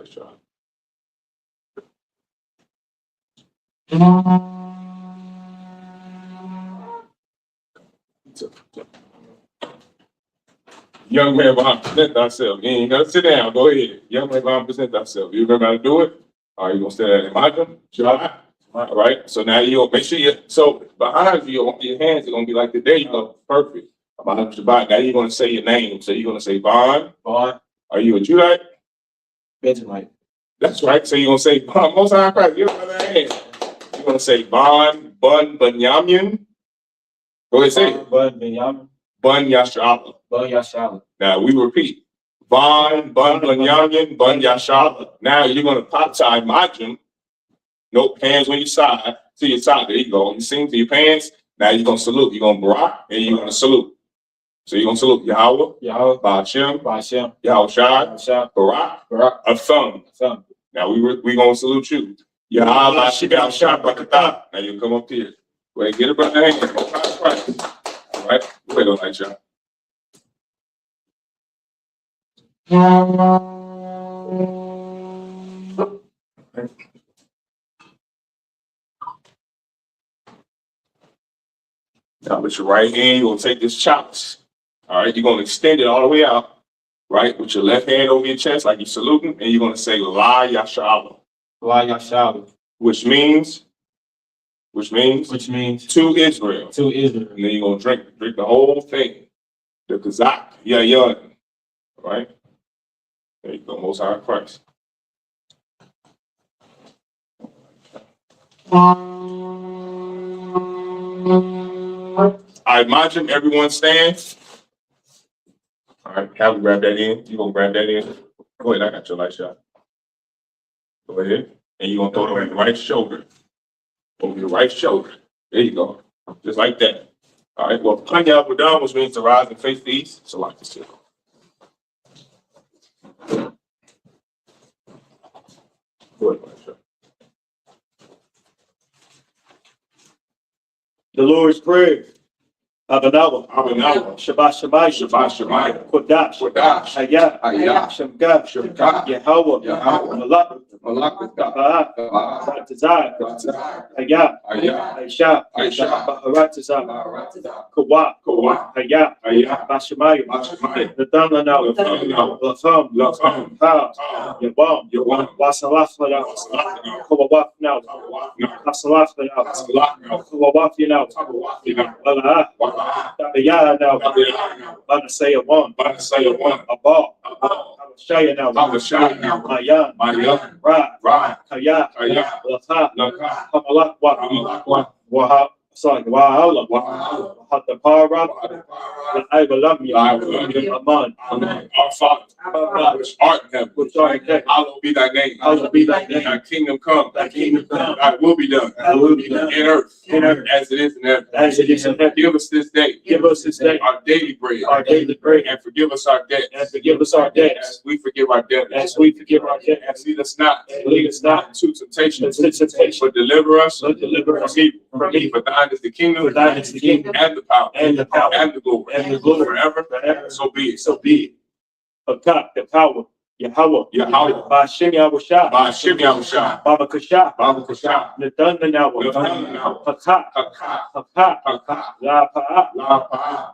light shot. Young man, behind present thyself. You ain't gotta sit down. Go ahead. Young man, behind present thyself. You remember how to do it? All right, you gonna say that in my gym? Sure. All right. So now you make sure you. So behind you, your hands are gonna be like the there you go. Perfect. Behind Shabbat. Now you're gonna say your name. So you're gonna say Vaughn. Vaughn. Are you a Judite? Benjamite. That's right. So you're gonna say Vaughn. Most High Christ. Give him another hand. You're gonna say Vaughn Bun Bunyamin. Go ahead, say it. Bun Bunyamin. Bun Yashala. Bun Yashala. Now we repeat. Vaughn Bun Bunyamin Bun Yashala. Now you're gonna pop tie margin. No hands on your side. To your side. There you go. You sing to your pants. Now you're gonna salute. You're gonna barak and you're gonna salute. So you're gonna salute Yahweh, Yahweh, Ba'ashem, Yahweh Shai, Barak, a thumb. Now we gonna salute you. Yahweh, Ba'ashem, Shai, Barakatah. Now you come up here. Go ahead, get a brother hand. All right, go ahead, light shot. Now with your right hand, you're gonna take this chalice. All right, you're gonna extend it all the way out, right? With your left hand over your chest, like you're saluting, and you're gonna say La Yashala. La Yashala. Which means to Israel. To Israel. And then you're gonna drink the whole thing. The Kazak, Yahanna. All right? There you go, Most High Christ. I imagine everyone stands. All right, have him grab that in. You gonna grab that in? Go ahead, I got your light shot. Go ahead. And you're gonna throw it over your right shoulder. Over your right shoulder. There you go. Just like that. All right, well, Panya Abudam, which means to rise and face the east. So like this here. Go ahead, light shot. The Lord's Prayer. Abanawa, Shabbat Shemayim, Kodash, Hayah, Shemka, Yahweh, Malak, Batazai, Hayah, I.S.U.P.K, Baharatazai, Kawa, Hayah, Bashemayim, Nadanlanawa, Lacham, Ha, Yabam, Wasalaf, Kawawaf now, Wasalaf now, Kawawaf now, Yahanna now, Banasaya one, Abba, Shaya now, Mayan, Ra, Kaya, Lata, Hamalak, Wahab. Sorry, Wahala, Hatapara, Aman, Our Father, which art in heaven, hallowed be thy name. Thy kingdom come. Thy will be done. In earth, as it is in heaven. Give us this day. Our daily bread. And forgive us our debts. As we forgive our debtors. And lead us not into temptation. But deliver us from evil. For thine is the kingdom, and the power, and the glory, forever. So be it. The power, Yahweh, Ba'ashem Yahushua, Baba Kasha, Nadanlanawa, Haka, La Pa'a,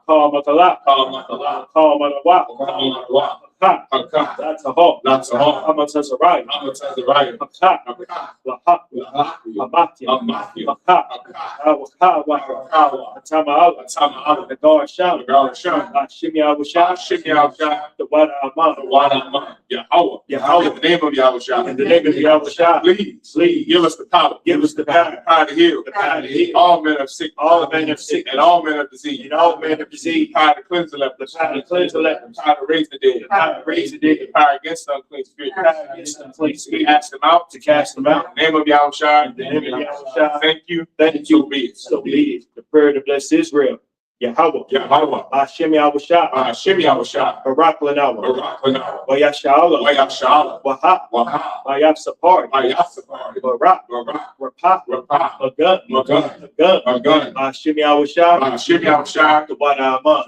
Kal Matala, that's a hawk. Amatazariah. The guard shout. Shimmy the water Aman. Yahweh. In the name of Yahweh. Please give us the power. The power to heal. All men of sick. And all men of disease. Power to cleanse the leper. Power to raise the dead. The power against unclean spirits. To cast them out. In the name of Yahweh. Thank you. So be it. The prayer to bless Israel. Yahweh. Ba'ashem Yahushua. Barak Lanawa. Wayashala. Waha. Bayasapar. Barak. Rapah. Magun. Ba'ashem Yahushua. The water Aman.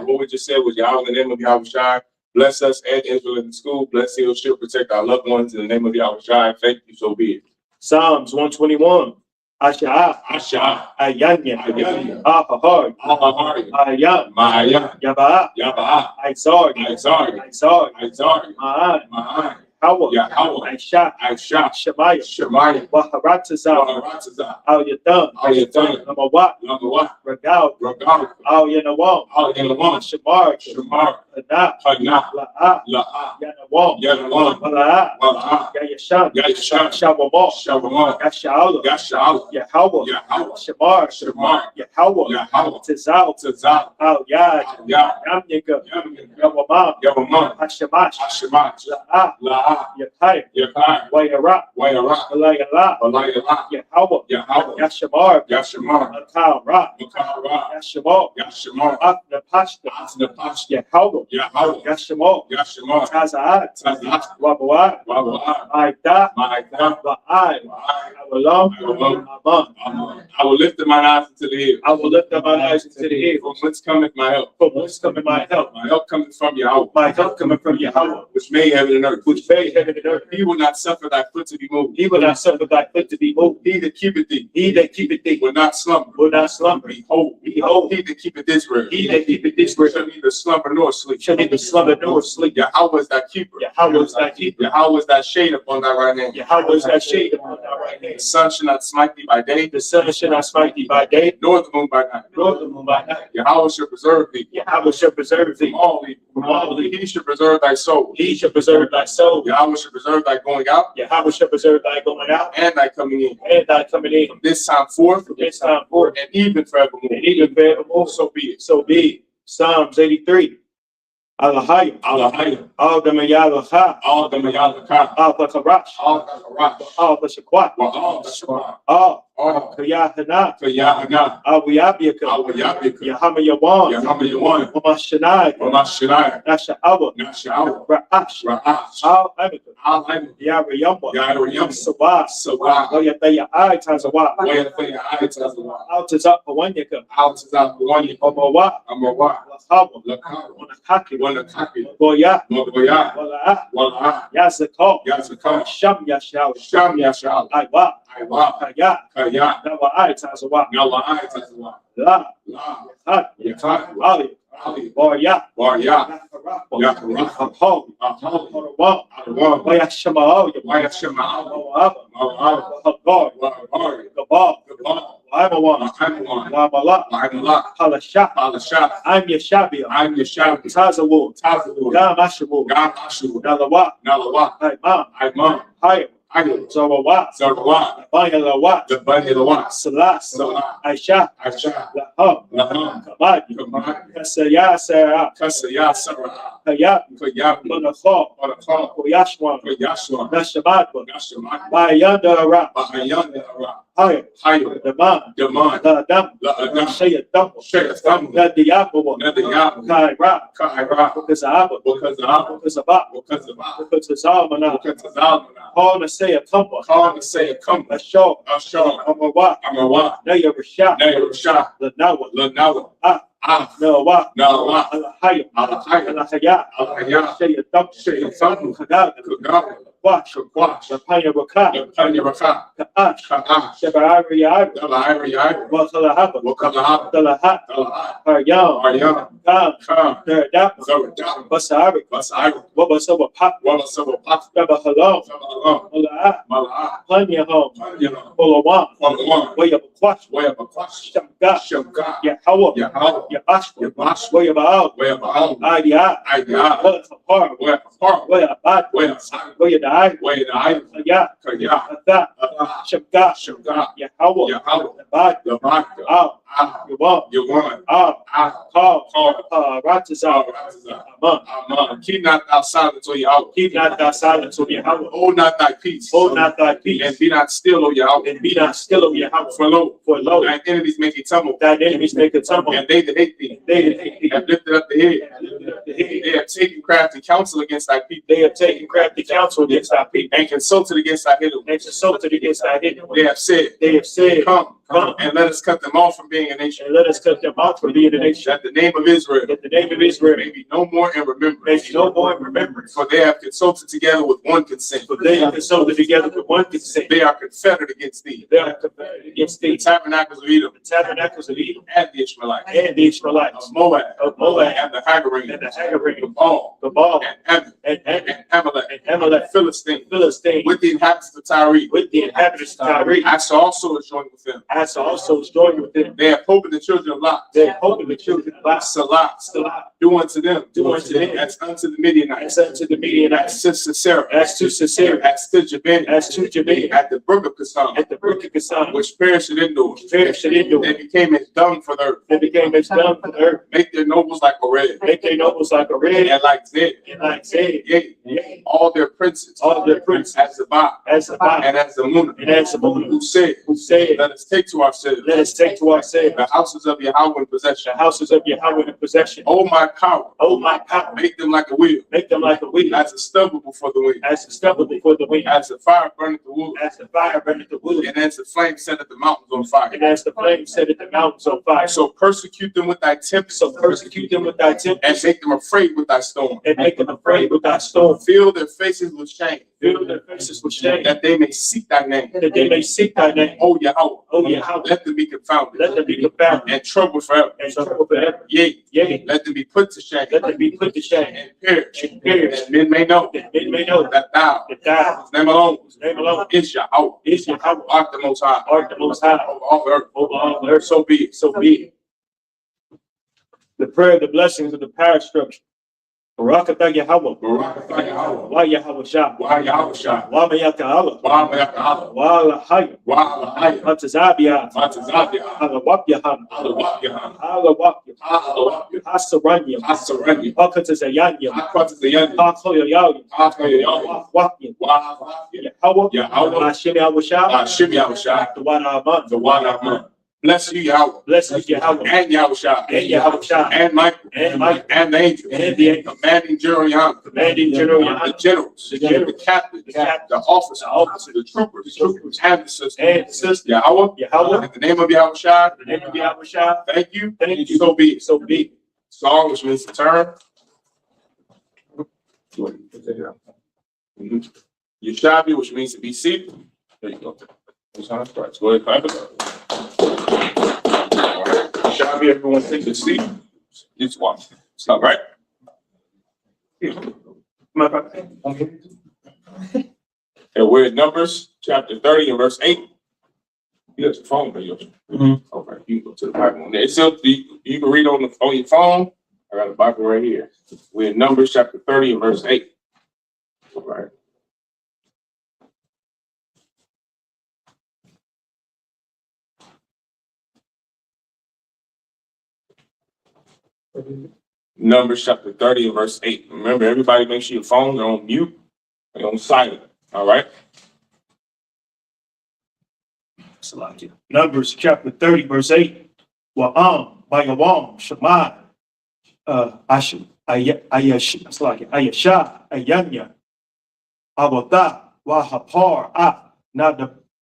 What we just said was Yahweh in the name of Yahweh. Bless us at Israel in the school. Bless Heal, Shield, protect our loved ones in the name of Yahushua. Thank you, so be it. Psalms 121. Asha, Ayanya, Ahahar, Ayam, Yaba, Isar, Ma'an, Hawa, Aisha, Shemaiah, Waharatazah, Al Yatham, Namawat, Ragal, Al Yanawam, Shamar, Hanah, La'ah, Yanawam, Mala'ah, Yayashan, Shawamah, Yasha'ala, Yahweh, Shamar, Yahweh, Tizal, Al Yad, Yamnika, Yawamam, Hashemash, La'ah, Yakai, Wayara, Walayala, Yahweh, Yashamar, Makal Ra, Yashamar, Napashta, Yahweh, Yashamar, Taza'at, Wabawad, Ma'ida, Ba'ai, I will lift up my eyes into the hill. I will lift up my eyes into the hill. From whence cometh my help? From whence cometh my help? My help cometh from Yahweh. My help cometh from Yahweh, which made heaven and earth. which made heaven and earth. He will not suffer thy foot to be moved. He will not suffer thy foot to be moved. He that keepeth thee. He that keepeth thee Will not slumber. will not slumber. Behold, He that keepeth Israel. He that keepeth Israel Shall neither slumber nor sleep. shall neither slumber nor sleep. Yahweh is thy keeper. Yahweh is thy keeper. Yahweh is thy shade upon thy right hand. Yahweh is thy shade upon thy right hand. The sun shall not smite thee by day, The sun shall not smite thee by day, nor the moon by night. nor the moon by night. Yahweh shall preserve thee Yahweh shall preserve thee from all evil. from all evil. He shall preserve thy soul. He shall preserve thy soul. Yahweh shall preserve thy going out Yahweh shall preserve thy going out and thy coming in. and thy coming in. From this time forth, From this time forth, and even forevermore. and even forevermore. So be it. So be it. Psalms 83. Alahayim. All the Mayalacha. All the Mayalaka. All the Karash. All the Karash. All the Shaquat. All the Shema. All All Yahanna. the Yahanna. I.S.U.P.K. I.S.U.P.K. Yahanna Yawan. Yahanna Yawan. Umashanai. Ramashadai. Nasha'awa. Nasha'awa. Ra'ash. Ra'ash. Al-Amika. Al-Amin. Yarayamba. Yarayamba. Sawa. Sawa. Wayataya Tazawa. Wayataya Tazawa. Altazak Pawanyaka. Altazak Pawanyaka. Omawa. Amawa. Lahawa. Lakawa. Wanakaki. Wanakaki. Boya. Mogoya. Wala'ah. Wala'ah. Yazakal. Yazakal. Sham Yashaw. Sham Yashal. Aywa. Aywa. Kaya. Kaya. Nawa Tazawa. Nawa'ai Tazawa. La. La. Hat. Yakat. Ali. Ali. Boya. Warya. Yakarafa. Ahol. Ahol. Ahol. Arwa. Wayashamaw. Wayashamaw. Mawab. Mawab. Habbar. Wahari. Gabal. Gabal. Waimawan. Wahaimawan. Wamala. Wahimala. Halasha. Alasha. I'm Yashabia. I'm Yeshabi. Tazawu. Tazawu. Gamashawu. Gamashu. Nalawa. Nalawa. Imam. Imam. Hayim. Ayim. Zawawa. Zarwa. Bayalawa. The Bani Lawa. Salas. Salah. Aisha. Aisha. Laham. Laham. Kamadi. Kamadi. Kasaya Sarah. Kasaya Sarah. Hayab. Kayab. Manakha. Manakha. Koyashwan. Yashua. Nashamadwa. Yashua. Bayanda Ra. Bahayanda Ra. Hayim. Hayim. Daman. Daman. La Dam. La Adam. Shaya Dam. Shaytham. Nadiyapawa. Nadiyam. Kaira. Kaira. Because Abba. Because of Abba. Because of Abba. Because of Abba. Because of Zalmana. Because of Zalmana. Call to say a tumble. Call to say a come. Ashok. Ashok. Amawa. Amawa. Naya Rasha. Naya Rasha. Lanawa. Lanawa. Ah. Ah. Nawa. Nawa. Alahayim. Alahayim. Alahaya. Alahaya. Shaya Dam. Shaytham. Kagaga. Kagaga. Wash. Wash. Lapanya Raka. Lapanya Raka. Kaash. Kaash. Shabarari Yari. Dalahari Yari. Wakalahaba. Wakalahaba. Dalahat. Dalahat. Haryam. Aryam. Kam. Kam. Naradap. Zaradam. Basari. Basari. Wabasawa Pap. Wala Saba Paf. Dabahalam. Sabalam. Malaa. Malaa. Panya Home. Panya. Polawan. Palawan. Wayabakwash. Wayabakwash. Shamga. Shamga. Yahawa. Yahal. Yabashwa. Yabash. Wayabaal. Wayabahal. Adia. Idea. Wayapar. Wayapar. Wayabad. Wayasai. Wayadai. Wayadai. Kaya. Kaya. Ata. Allah. Shamga. Shamga. Yahawa. Yahal. Abad. Yabaka. Al. Ah. Yawan. Yawan. Al. Ah. Call. Call. Ratazal. Ratazal. Aman. Aman. Keep not thou silent, O Yahweh. Keep not thy silence, O Yahweh. Hold not thy peace. Hold not thy peace. And be not still, O Yahweh. And be not still, O Yahweh. For lo, thine enemies make thee tumble. thine enemies make a tumble. And they that hate thee They that hate thee have lifted up the head. have lifted up the head. They have taken crafty counsel against thy people. They have taken crafty counsel against thy people. And consulted against thy enemies. And consulted against thy enemies. They have said, They have said, Come, come, and let us cut them off from being a nation. and let us cut them off from being a nation. That the name of Israel That the name of Israel may be no more in may remembrance. be no more in remembrance. For they have consulted together with one consent. For they are consulted together with one consent. They are confederate against thee. They are confederate against The thee, tabernacles of Edom the tabernacles of Edom, and the Ishmaelites, and the Israelites, of Moab, of Moab, and the Hagarenes, and the Hagarenes, the Baal, the Baal, and Ammon, and and Amalek, and Amalek, Philistine, Philistine, with the inhabitants of Tyre. with the inhabitants of Tyre. I also is joined with them. As also is joined with them. They have hope in the children of Lot. They have hope in the children of Lot. Salah, Salah, do unto them, do unto them, as unto the Midianites, as unto the Midianites, as to Sisera, as to Sisera, as to Jabin, as to Jabin, at the brook of Kasam, at the brook of Kasam, which perished indoors. perished indoors. They became as dung for the earth. They became as dung for the earth. Make their nobles like a red, Make their nobles like a red, and like Zed, and like Zed, yea, all their princes, all their princes, as the Ba, as the Bible, and as the Muna, and as the moon, who said, who said, let us take to ourselves let us take to ourselves the houses of Yahweh in possession. the houses of Yahweh in possession. Oh my power, Oh my power, make them like a wheel, make them like a wheel, as a stubble before the wind, as the stubble before the wind, as the fire burneth the wood, as the fire burneth the wood, and as the flame setteth the mountains on fire. and as the flame setteth the mountains on fire. So persecute them with thy tempest, So persecute them with thy tempest, and make them afraid with thy storm. and make them afraid with thy storm. Fill their faces with shame, Fill their faces with shame, that they may seek thy name. that they may seek thy name. O Yahweh, O Yahweh, let them be confounded let them be confounded and troubled forever. and troubled forever. Yea, Yea, let them be put to shame let them be put to shame, and perish, and perish, that men may know that men may know that thou, that thou, his name alone, his name alone, is Yahweh, is Yahweh, art the most high, art the most high, over all the earth. over all the earth. So be it. So be it. The prayer of the blessings of the power structure. Barakatah Yahweh, Barak atah Yahweh, Wa Yahweh Shah, Wa Yahweh Shah, Wa Mayaka Allah, Wa Me'aka Allah, Wa Lahaya, Wa Alahaya, Matazabia, Matazabia, Alawap Yahan, Alawak Yahanna, Alawap, Alawak Yahanna, Hasaranya, Hasaranya, Hakatazayanya, Akwatazayanya, Hakoyayaya, Akwatazayanya, Wapya, Wa Alahaya, Yahweh, Yahweh, Hashem Yahweh Shah, Hashem Yahweh Shah, the one Aman, the one Amen. Bless you, Yahweh, bless you, Yahweh, and Yahweh Shah, and Yahweh Shah, and Michael, and Michael, and the angels, and the angels, commanding General Yahanna, commanding General the Yahanna, generals, the generals, the captains, the captains, the officers, the troopers, and the sisters. and the sisters. Yahweh, Yahweh, in the name of Yahweh Shah, in the name of Yahweh Shah, thank you. thank you. So be it. So be it. Song, which means to turn. Yeshabi, which means to be seated. There you go. That's how it starts. Go ahead, clap it up. All right. Yeshabi, everyone take a seat. It's one. Stop, right? And we're in Numbers chapter 30 and verse 8. You got your phone, right? Okay, you can go to the Bible. It's up, you can read on your phone. I got a Bible right here. We're in Numbers chapter 30 and verse 8. All right. Numbers chapter 30 and verse 8. Remember, everybody make sure your phones are on mute and on silent. All right. Numbers chapter 30, verse 8. Wa'am, Bayawam, Shema, Ayasha, Ayanya, Awada, Wahapar,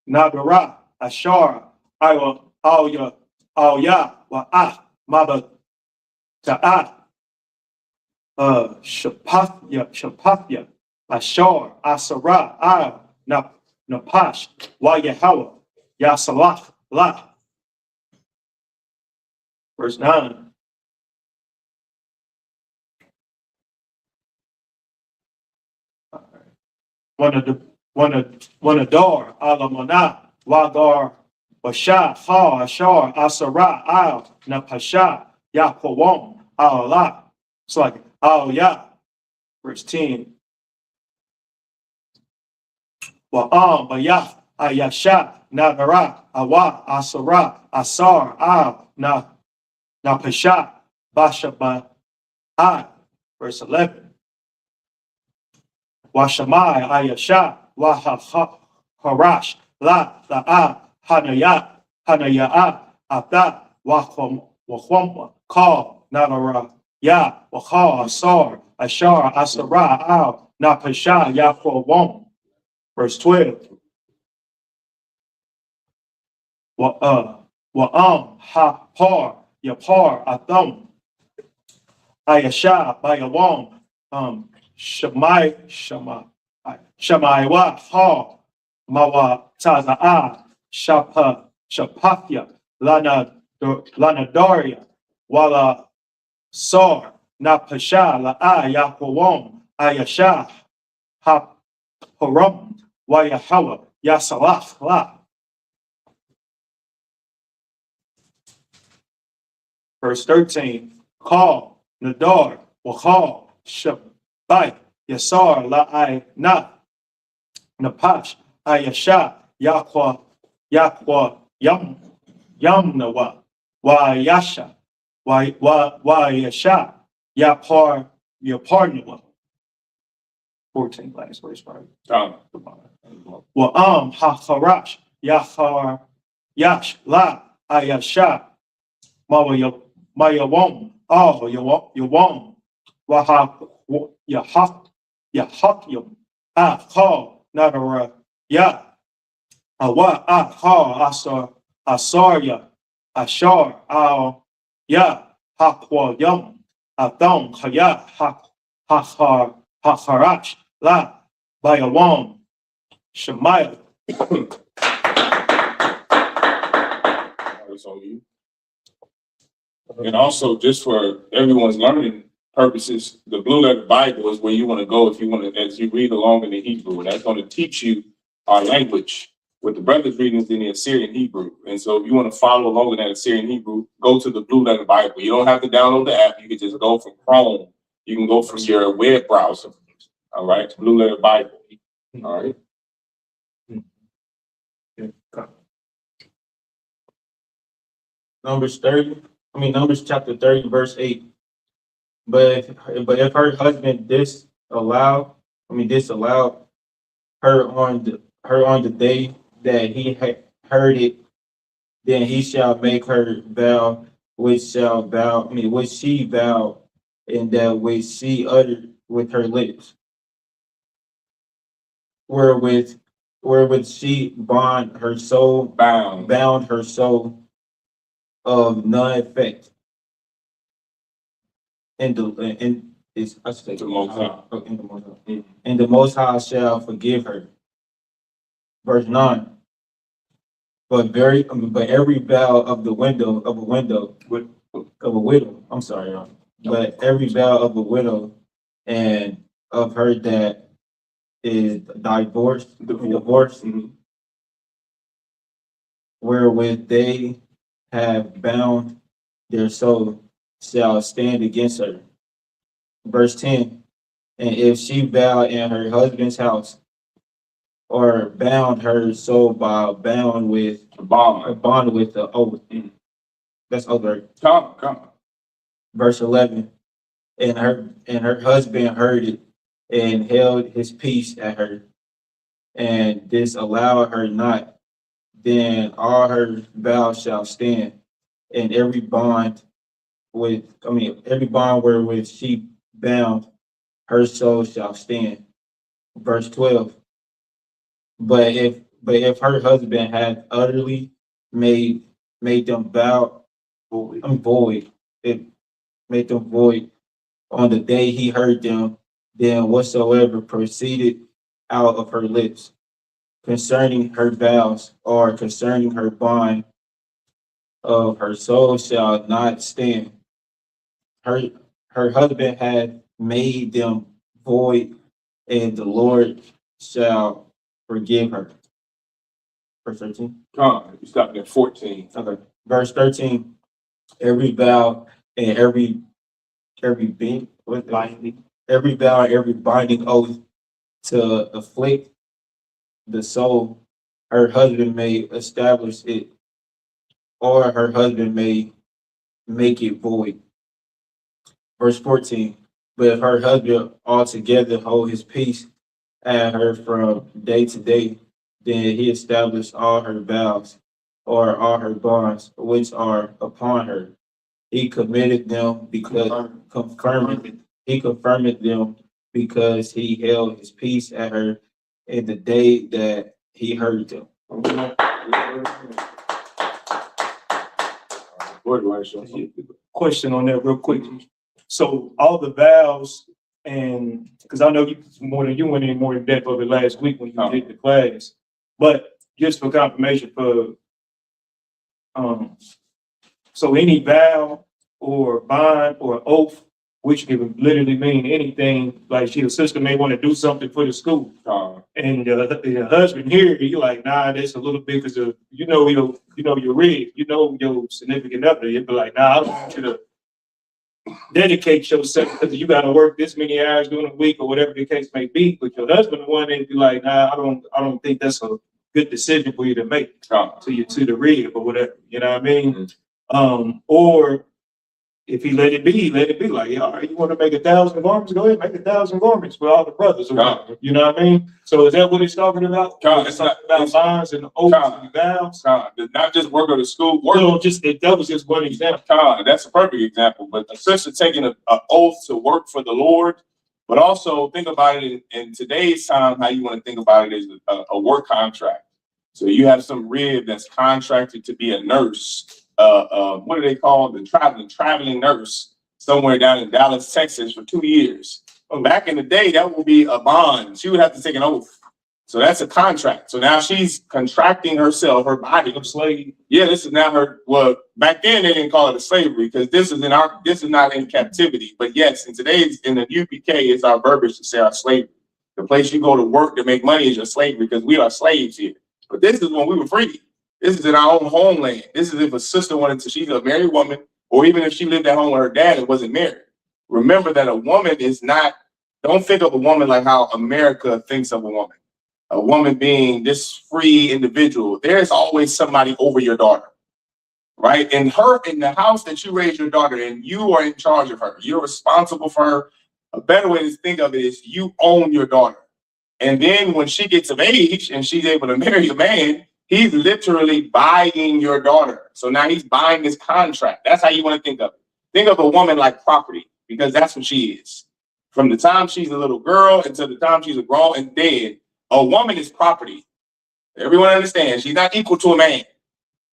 Nadara, Ashar, Alya, Wa'ah, Maba, Ta'ah, Shapathya, Ashar, Asara, Napash, Wayahawa, Yasalah, La. Verse 9. One of Dar, Alamana, Wagar, Basha, Ha, Ashar, Asara, Al, Napasha, Yaqawam, Allah. It's like Al Ya. Verse 10. Wa'am, Bayah, Ayasha, Nagara, Awa, Asara, Asar, Al, Napasha, Basha, Ba, verse 11. Washamai, Ayasha, Harash, La, Hanaya, Abda, Wahwamwa, Kal, Nadara, Ya, Wahal, Asar, Ashar, Asara, Al, Napasha, Yaqawam. Verse 12. Ha Par Yapar Atham Ayasha Bayawam Shamaiwa Ha Mawa Taza'a Shapafya Lanadaria Wala Sar Napasha La'a Yahwam Ayasha Ha Haram Wayahawa Yasalach La. Verse 13, Call, Nadar, Wachal, Shabbai, Yasar, La'ai, Na, Napash, Ayasha, Yahwa, Yamnawa, Wayasha, Wayasha, Yaparnawa. 14 last verse, right? Hacharash, Yash, La, Ayasha, Mayawam, Yawam, Yahakyam, Call, Nadara, Ya, Call, Asarya, Ashar, Ya, Hakwayam, Adam, Haya, Hacharach, La, Bayawam, Shemaiah. And also, just for everyone's learning purposes, the Blue Letter Bible is where you want to go if you want to, as you read along in the Hebrew. And that's going to teach you our language. What the brothers reading is in the Assyrian Hebrew. And so if you want to follow along in that Assyrian Hebrew, go to the Blue Letter Bible. You don't have to download the app. You can just go from Chrome. You can go from your web browser. All right. Blue Letter Bible. All right. Numbers chapter 30, verse 8. But if her husband disallowed her on the day that he had heard it, then he shall make her vow, which she vowed, and that which she uttered with her lips, wherewith she bound her soul of none effect. And the Most High shall forgive her. Verse 9. But every vow of a widow, I'm sorry, y'all. But every vow of a widow and of her that is divorced, wherewith they have bound their soul, shall stand against her. Verse 10. And if she vow in her husband's house, or bound her soul by bound with the oath. That's over. Come. Verse 11. And her husband heard it and held his peace at her, and disallowed her not, then all her vows shall stand, and every bond wherewith she bound her soul shall stand. Verse 12. But if her husband had utterly made them void on the day he heard them, then whatsoever proceeded out of her lips concerning her vows or concerning her bond of her soul shall not stand. Her husband had made them void, and the Lord shall forgive her. Verse 13. You stopped at 14. Okay. Verse 13. Every vow and every binding oath to afflict the soul, her husband may establish it, or her husband may make it void. Verse 14. But if her husband altogether hold his peace at her from day to day, then he established all her vows or all her bonds which are upon her. He committed them because he confirmed them because he held his peace at her in the day that he heard them. Question on that real quick. So all the vows, and because I know you went in more in depth of it last week when you did the class, but just for confirmation for so any vow or bond or oath, which can literally mean anything, like your sister may want to do something for the school. And the husband here, you're like, nah, that's a little bit because of, your rig, your significant other. You'd be like, nah, I want you to dedicate yourself because you got to work this many hours during the week or whatever the case may be. But your husband, the one, they'd be like, nah, I don't think that's a good decision for you to make to the rig or whatever. You know what I mean? Or if he let it be like, yeah, all right, you want to make 1,000 garments? Go ahead, make 1,000 garments for all the brothers. You know what I mean? So is that what it's talking about? It's talking about bonds and oaths and vows. Not just work of the school. Work. No, that was just one example. That's a perfect example. But the sister taking an oath to work for the Lord, but also think about it in today's time. How you want to think about it is a work contract. So you have some rib that's contracted to be a nurse. What do they call the traveling nurse somewhere down in Dallas, Texas for 2 years. Back in the day, that would be a bond. She would have to take an oath. So that's a contract. So now she's contracting herself, her body of slave. Yeah, this is now her. Well, back then they didn't call it a slavery because this is not in captivity. But yes, in the UPK, it's our verbiage to say our slavery. The place you go to work to make money is your slavery because we are slaves here. But this is when we were free. This is in our own homeland. This is if a sister wanted to, she's a married woman, or even if she lived at home with her dad and wasn't married. Remember that a woman is not, don't think of a woman like how America thinks of a woman. A woman being this free individual. There's always somebody over your daughter, right? In the house that you raise your daughter in, you are in charge of her. You're responsible for her. A better way to think of it is you own your daughter. And then when she gets of age and she's able to marry a man, he's literally buying your daughter. So now he's buying his contract. That's how you want to think of it. Think of a woman like property, because that's what she is. From the time she's a little girl until the time she's a grown and dead, a woman is property. Everyone understands she's not equal to a man,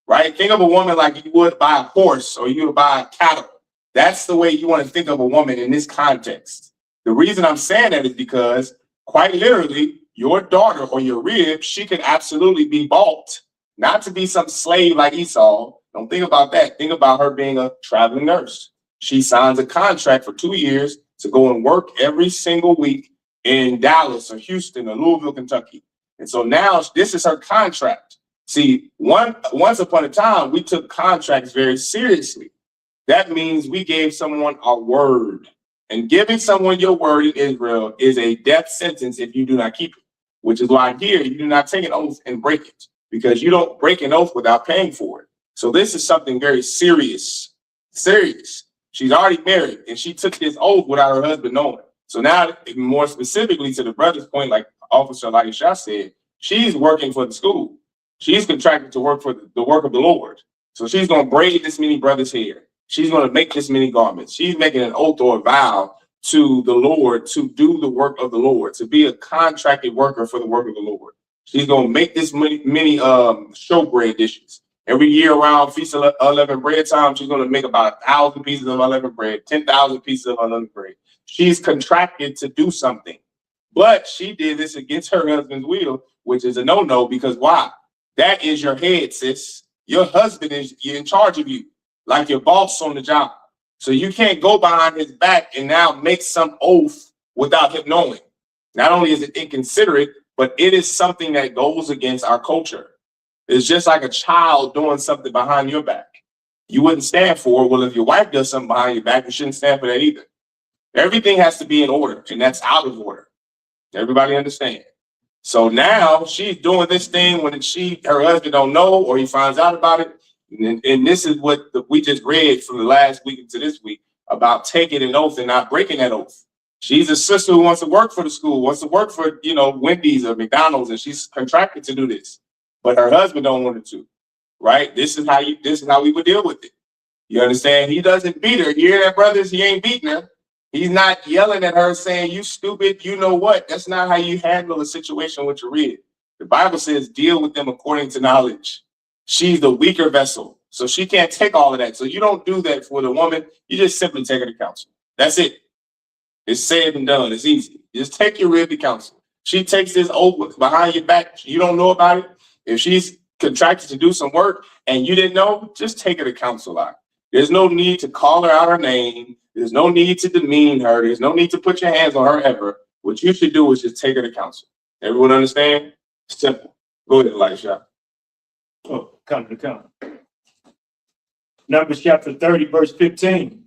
right? Think of a woman like you would buy a horse or you would buy a cattle. That's the way you want to think of a woman in this context. The reason I'm saying that is because quite literally, your daughter or your rib, she could absolutely be bought, not to be some slave like Esau. Don't think about that. Think about her being a traveling nurse. She signs a contract for 2 years to go and work every single week in Dallas or Houston or Louisville, Kentucky. And so now this is her contract. See, once upon a time, we took contracts very seriously. That means we gave someone our word. And giving someone your word in Israel is a death sentence if you do not keep it, which is why here you do not take an oath and break it, because you don't break an oath without paying for it. So this is something very serious. She's already married and she took this oath without her husband knowing. So now, more specifically to the brother's point, like Officer I.S.U.P.K said, she's working for the school. She's contracted to work for the work of the Lord. So she's going to braid this many brothers' hair. She's going to make this many garments. She's making an oath or a vow to the Lord to do the work of the Lord, to be a contracted worker for the work of the Lord. She's going to make this many showbread dishes. Every year around Feast of Unleavened Bread time, she's going to make about 1,000 pieces of unleavened bread, 10,000 pieces of unleavened bread. She's contracted to do something. But she did this against her husband's will, which is a no-no, because why? That is your head, sis. Your husband is in charge of you, like your boss on the job. So you can't go behind his back and now make some oath without him knowing. Not only is it inconsiderate, but it is something that goes against our culture. It's just like a child doing something behind your back. You wouldn't stand for it. Well, if your wife does something behind your back, you shouldn't stand for that either. Everything has to be in order, and that's out of order. Everybody understand? So now she's doing this thing when her husband don't know, or he finds out about it. And this is what we just read from the last week into this week about taking an oath and not breaking that oath. She's a sister who wants to work for the school, wants to work for, Wendy's or McDonald's, and she's contracted to do this. But her husband don't want her to, right? This is how we would deal with it. You understand? He doesn't beat her. You hear that, brothers? He ain't beating her. He's not yelling at her saying, you stupid, you know what? That's not how you handle a situation with your rib. The Bible says deal with them according to knowledge. She's the weaker vessel. So she can't take all of that. So you don't do that for the woman. You just simply take her to counsel. That's it. It's said and done. It's easy. Just take your rib to counsel. She takes this over behind your back. You don't know about it. If she's contracted to do some work and you didn't know, just take her to counsel out. There's no need to call her out her name. There's no need to demean her. There's no need to put your hands on her ever. What you should do is just take her to counsel. Everyone understand? Simple. Go ahead, Elisha. Oh, come to come. Numbers chapter 30, verse 15.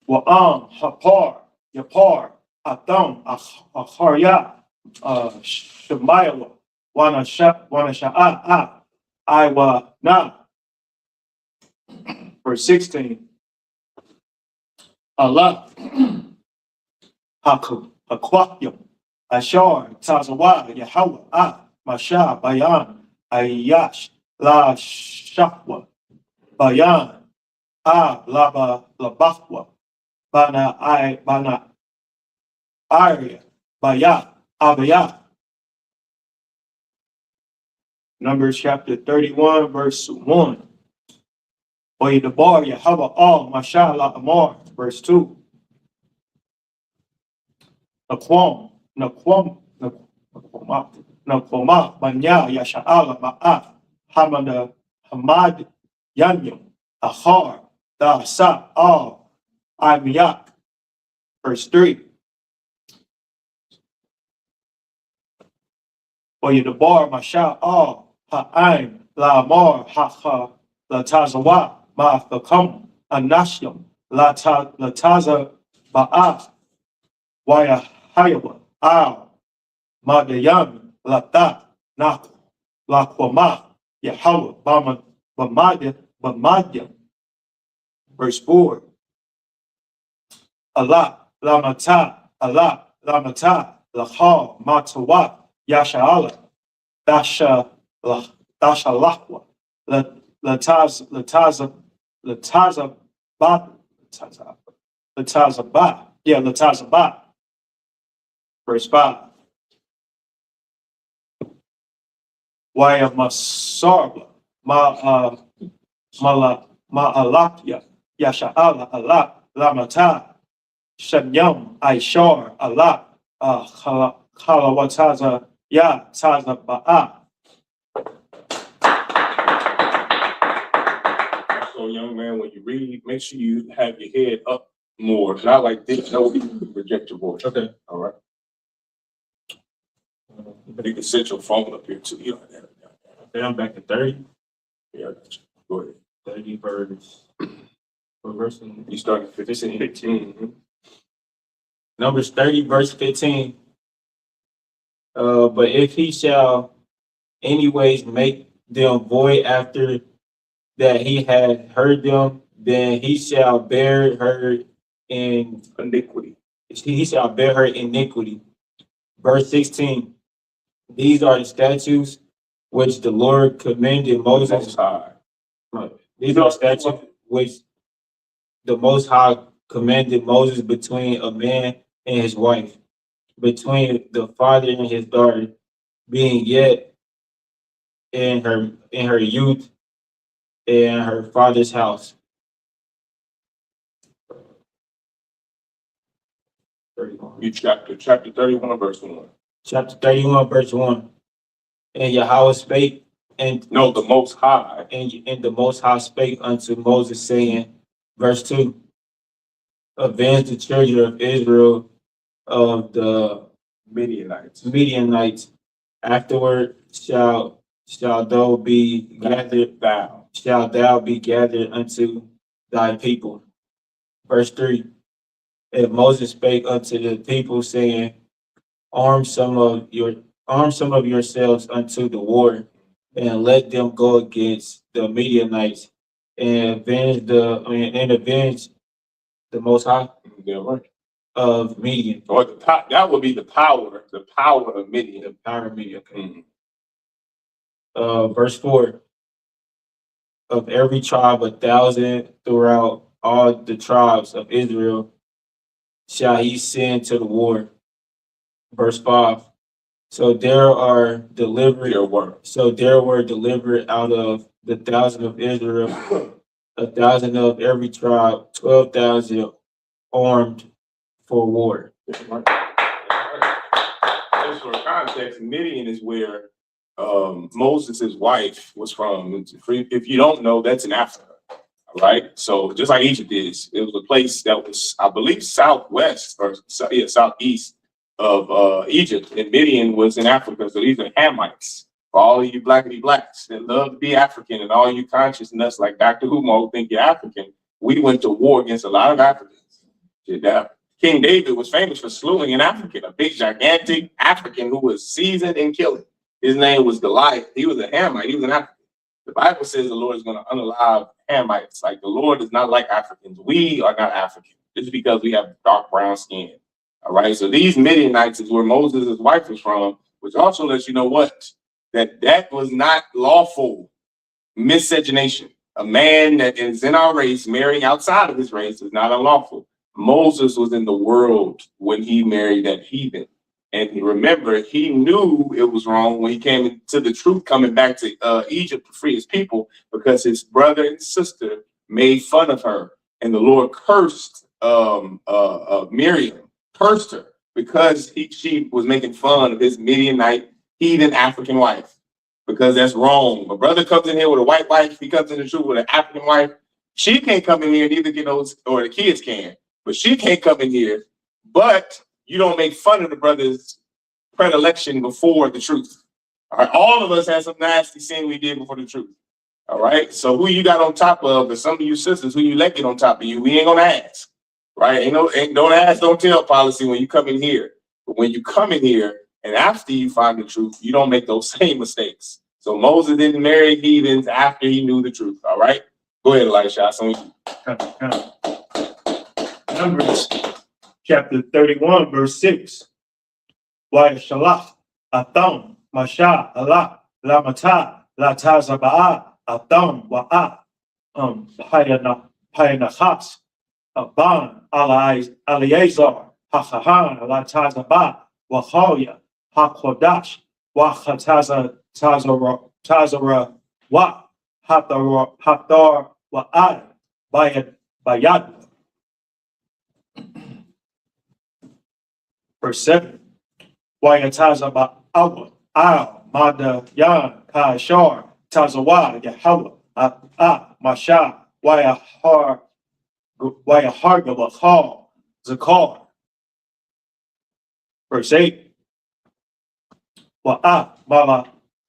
Wa'am, Hapar, Yapar, Atham, Acharya, Shemaiah, Wanasha'a, Iwa Na. Verse 16. Allah, Hakwayam, Ashar, Tazawa, Yahweh, Masha, Bayan, Ayash, La Shakwa, Bayan, Laba, Labakwa, Bana Arya, Baya, Abaya. Numbers chapter 31, verse 1. Oyadabar, Yahweh, all, Mashallah, Amar, verse 2. Naquam, Banya, Yasha'ala, Ma'at, Hamada, Hamad, Yanyam, Ahar, Dasa, all, I.S.U.P.K. Verse 3. Oyadabar, Masha, all, Ha'aim, La'amar, Hacha, Latazawa, Ma'afakam, Anashyam, Lataza, Ba'af, Waya Hayawa, Al, Madayam, Lata, Nak, Lakwama, Yahweh, Bamadya. Verse 4. Allah, Lamata, Lahal, Matawa, Yasha'ala, Dasha Lahwa, Lataza Ba. Verse 5. Waya Masarba, Ma'alakya, Yasha'ala, Allah, Lamata, Shanyam, Aishar, Allah, Kalawataza, Ya, Taza Ba'a. So, young man, when you read, make sure you have your head up more, not like this. No, project your voice. Okay. All right. You can set your phone up here too. You know that. Then I'm back to 30. Yeah, go ahead. 30 verse. What verse? You start at 15. 15. Mhm. Numbers 30, verse 15. But if he shall anyways make them void after that he had heard them, then he shall bear her in Iniquity. he shall bear her iniquity. Verse 16. These are the statutes which the Lord commanded Most Moses. High. These are statutes which the Most High commanded Moses between a man and his wife, between the father and his daughter, being yet in her youth in her father's house. 31. You chapter 31, verse 1. Chapter 31, verse 1. And Yahweh spake, and No, the Most High. and the Most High spake unto Moses, saying, verse 2, avenge the children of Israel of the Midianites. Afterward shall thou be gathered, shall thou be gathered unto thy people. Verse 3. And Moses spake unto the people, saying, arm some of yourselves unto the war, and let them go against the Midianites, and avenge the Most High Yeah, right. of Midian. Or that would be the power of Midian. The power of Midian. Okay. Mhm. Verse 4. Of every tribe 1,000 throughout all the tribes of Israel shall he send to the war. Verse 5. So there are delivered. There were. So there were delivered out of the 1,000 of Israel, 1,000 of every tribe, 12,000 armed for war. Just for context, Midian is where Moses' wife was from. If you don't know, that's in Africa. Right? So just like Egypt is, it was a place that was, I believe, southwest or southeast of Egypt, and Midian was in Africa. So these are Hamites. For all of you blackity blacks that love to be African, and all you conscious nuts like Dr. Humo think you're African, we went to war against a lot of Africans. King David was famous for slewing an African, a big, gigantic African who was seasoned in killing. His name was Goliath. He was a Hamite. He was an African. The Bible says the Lord is going to unalive Hamites. Like, the Lord is not like Africans. We are not African. Just because we have dark brown skin. All right. So these Midianites is where Moses' wife was from, which also lets you know what? That was not lawful miscegenation. A man that is in our race marrying outside of his race is not unlawful. Moses was in the world when he married that heathen. And remember, he knew it was wrong when he came into the truth, coming back to Egypt to free his people, because his brother and sister made fun of her. And the Lord cursed Miriam, cursed her, because she was making fun of his Midianite heathen African wife. Because that's wrong. My brother comes in here with a white wife, he comes in the truth with an African wife. She can't come in here, neither can those, or the kids can, but she can't come in here. But you don't make fun of the brother's predilection before the truth. All right, all of us had some nasty sin we did before the truth. All right, so who you got on top of, or some of you sisters who you let get on top of you, we ain't gonna ask. Right? Ain't don't ask, don't tell policy when you come in here. But when you come in here and after you find the truth, you don't make those same mistakes. So Moses didn't marry heathens after he knew the truth. All right, go ahead, Elisha. Numbers chapter 31, verse 6. Shalach, Atham, Masha, Allah, Lamata, Latazaba'a, Atham, Wa'a, Payanachas, Aban, Aliazar, Hachahan, Latazaba, Wachoya, Hakodash, Tazara, Wa, Hathar, Wa'ad, Bayad. Verse 7. Wayatazaba Awa, Al, Mada, Yan, Kashar, Tazawa, Yahweh, Masha, Wayahargaba, Hal, Zakar. Verse 8. Wa'a,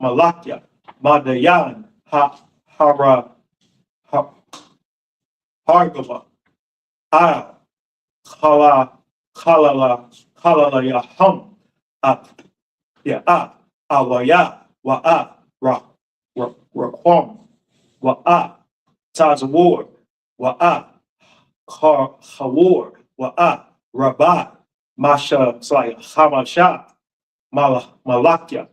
Malakya, Madayan, Hara, Hargaba, Al, Khalala Yaham, Awaya, Wa'a, Raquam, Wa'a, Tazawar, Wa'a, Hawar, Wa'a, Rabat, Masha, Hamasha, Malakya,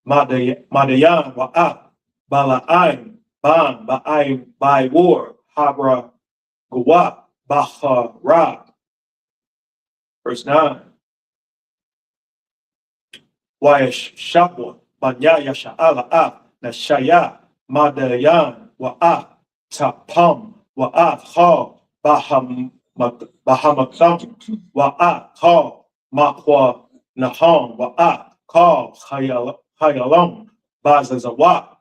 Madayan, Wa'a, Bala'aim, Ban, Ba'aim, Ba'war, Habra, Gwa, Bahara. Verse 9. Shapwa, Banyaya Sha'ala, Nashaya, Madayan, Wa'a, Tapam, Wa'a, Ha, Bahamatam, Wa'a, Ha, Makwa, Naham, Wa'a, Ka, Hayalam, Bazazawa.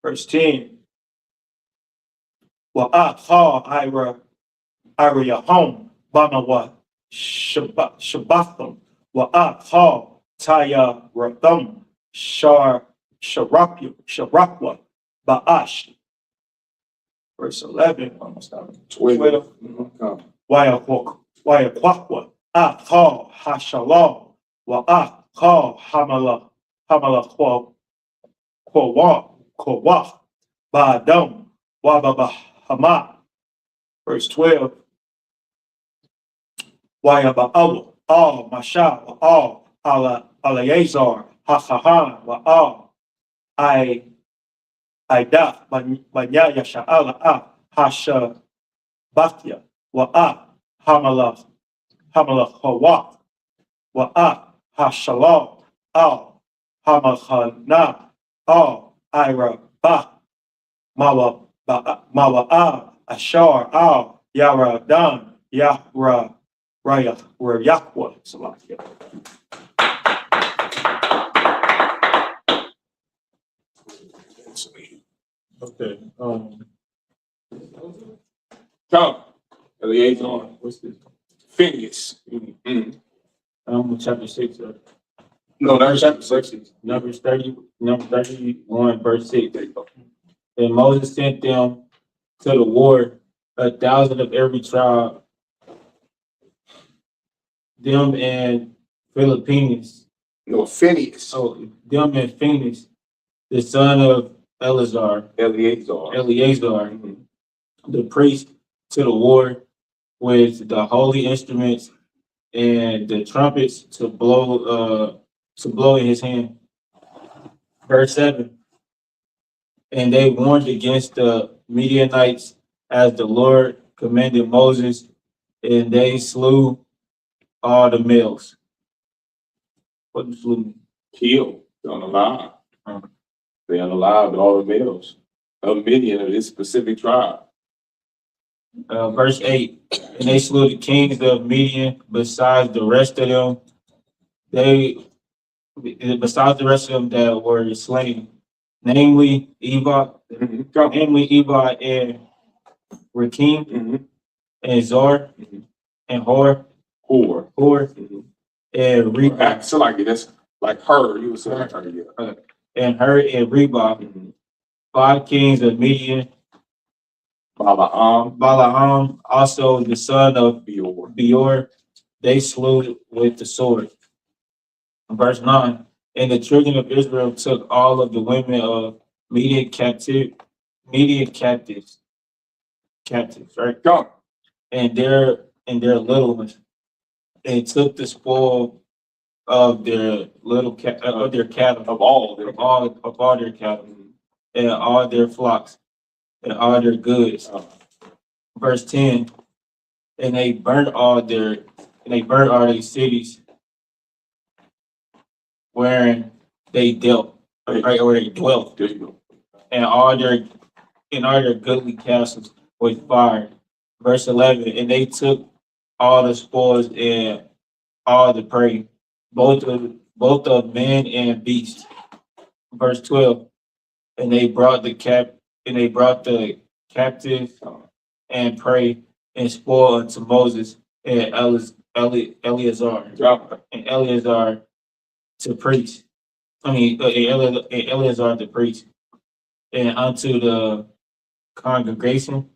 Verse 10. Wa'a, Ha, Iriyahom, Banawa, Shabbatham, Wa'a, Ha, Taya Ratham, Sharakwa, Ba'ash. Verse 11, almost out of 12. Wayakwakwa, Ha, Hashalam, Wa'a, Ha, Hamala, Kwa, Ba'adam, Wababahama. Verse 12. Wayaba'awa, Al, Masha, Al, Aliazar, Hachahan, Wa'al, Ida, Banyaya Sha'ala, Hasha, Bathya, Wa'a, Hamala, Hawa, Wa'a, Hashalam, Al, Hamachana, Al, Ira, Ba, Mawa, Ashar, Al, Yara, Dan, Yahra, Raya, Yahwa, Salakia. Okay, Come, Eliezer, what's this? Phineas. Mhm. Chapter 6, No, that's chapter 6. Numbers 31, verse 6. And Moses sent them to the war, 1,000 of every tribe, them and Philippines. No, Phineas. So them and Phoenix, the son of Eleazar, Eleazar. the priest, to the war with the holy instruments and the trumpets to blow in his hand. Verse 7. And they warned against the Midianites as the Lord commanded Moses, and they slew all the males. What does slew mean? Killed, unalive. They unalived all the males of Midian of this specific tribe. Verse 8. And they slew the kings of Midian besides the rest of them. Besides the rest of them that were slain, namely Eva and Rakim and Zor and Hor and Reba. So like that's like her, you would say like her, yeah. And her and Reba, 5 kings of Midian. Balaam, also the son of Beor, they slew with the sword. Verse 9. And the children of Israel took all of the women of Midian captives, right? Go. And their little ones, and took the spoil of their of their cattle, of all their cattle, and all their flocks, and all their goods. Verse 10. And they burnt all their cities wherein they dealt, right, or they dwelt, and all their goodly castles with fire. Verse 11. And they took all the spoils and all the prey, both of man and beast. Verse 12. And they brought the captives and prey and spoil unto Moses and Eleazar to priest. Eleazar the priest, and unto the congregation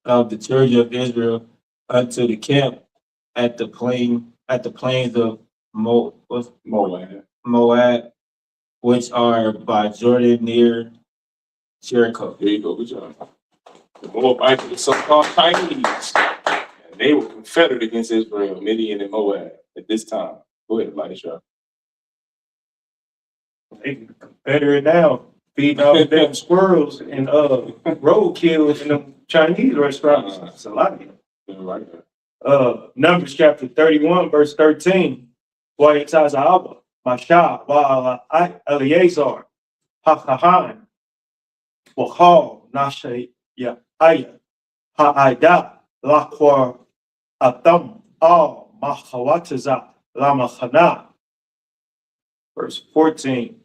of the children of Israel, unto the camp at the plains of Moab, which are by Jordan near Jericho. There you go, good job. The Moabites were the so-called Chinese. And they were confederate against Israel, Midian and Moab at this time. Go ahead, Elisha. They confederate now, feeding all the damn squirrels and roadkills in the Chinese restaurants. It's a lot. Right. Numbers chapter 31, verse 13. Wa'etaza'aba, Masha, Wa'ala, Eleazar, Hakahan, Wachal, Nasha, Aya, Ha'ida, Lakwar, Atam, Al, Mahawataza, Lamachana. Verse 14.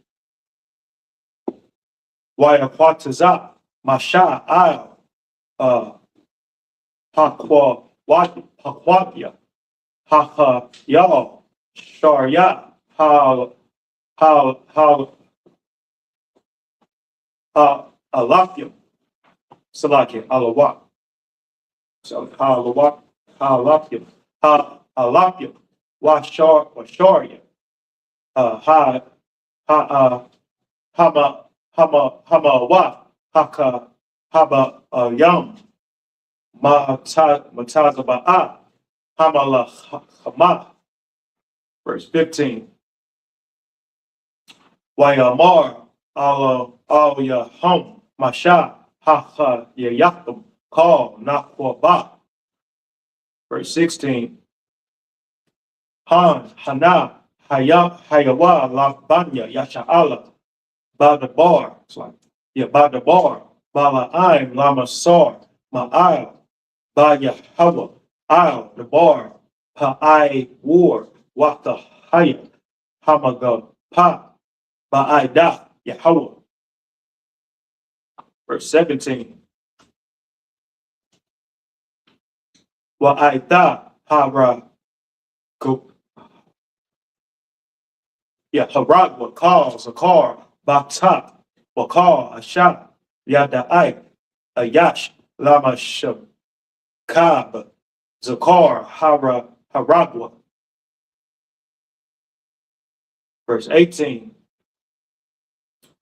Wa'akwataza, Masha, Al, Hakwabya, Haka, Yal, Sharia, Alafim, Salakia, Alawak. So, Alafim, Alafim, Washaria, Hama, Haka, Haba, Yam, Matazaba'a, Hamala, Hama. Verse 15. Wayamar, Al Yahum, Masha, Haha, Yayakum, Call, Nakwaba. Verse 16. Han, Hana, Hayawa la banya yasha'ala Badabar. It's like, yeah, Badabar. Bala'im Lamasar. Ma'al. Baya Hawa. Al the bar. Pa'ai war. Wata Haya. Hamaga Pa. Ba'ida Yahweh. Verse 17. Wa'aita Hara. Yeah, Harag Wakal Zakar Batak Wakal Ashab Yada'ai Ayash Lama Shabkab Zakar Haragwa. Verse 18.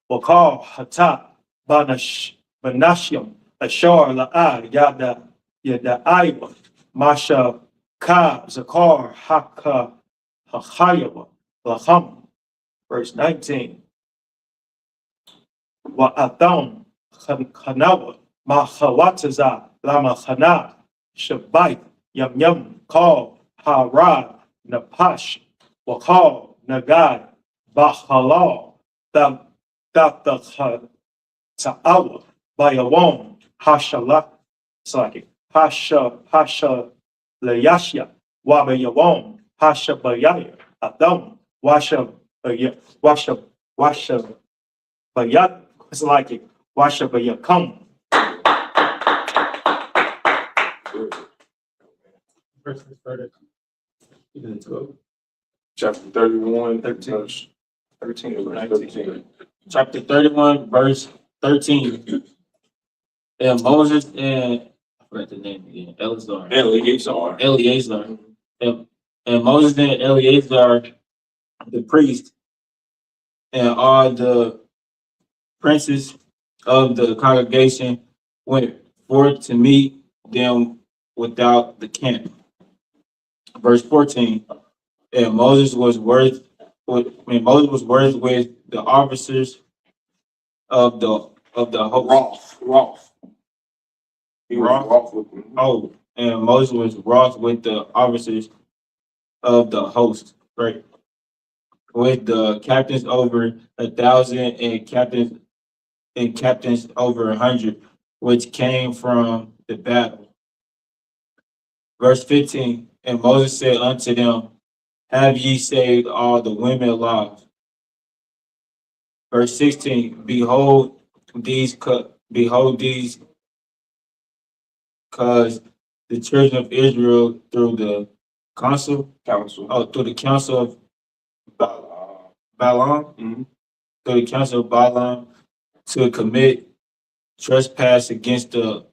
Wakal Hatat Banashim Ashar La'ad Yada'ai Masha Kab Zakar Haka Hachayawa Laham. Verse 19. Wa'atham Khanawa Mahawataza Lama Khana Shabbat Yam Yam Call Harad Napash Wakal Nagad Bahalal Data Ta'awa Bayawam Hashala Saki Hasha Layashya Wabayawam Hasha Bayaya Adam Washa Bayat, it's like it. Washa Bayakam. Chapter 31, 13. verse 13, verse 13. Chapter 31, verse 13. And Moses and I forgot the name again. Eleazar. And Moses and Eleazar, the priest, and all the princes of the congregation went forth to meet them without the camp. Verse 14. And Moses was with the officers of the host. Wroth. He was wroth with them. Oh, and Moses was wroth with the officers of the host, right? With the captains over 1,000 and captains over 100, which came from the battle. Verse 15. And Moses said unto them, have ye saved all the women alive? Verse 16. Behold these, cause the children of Israel through the council of Balaam, through the council of Balaam, to commit trespass against the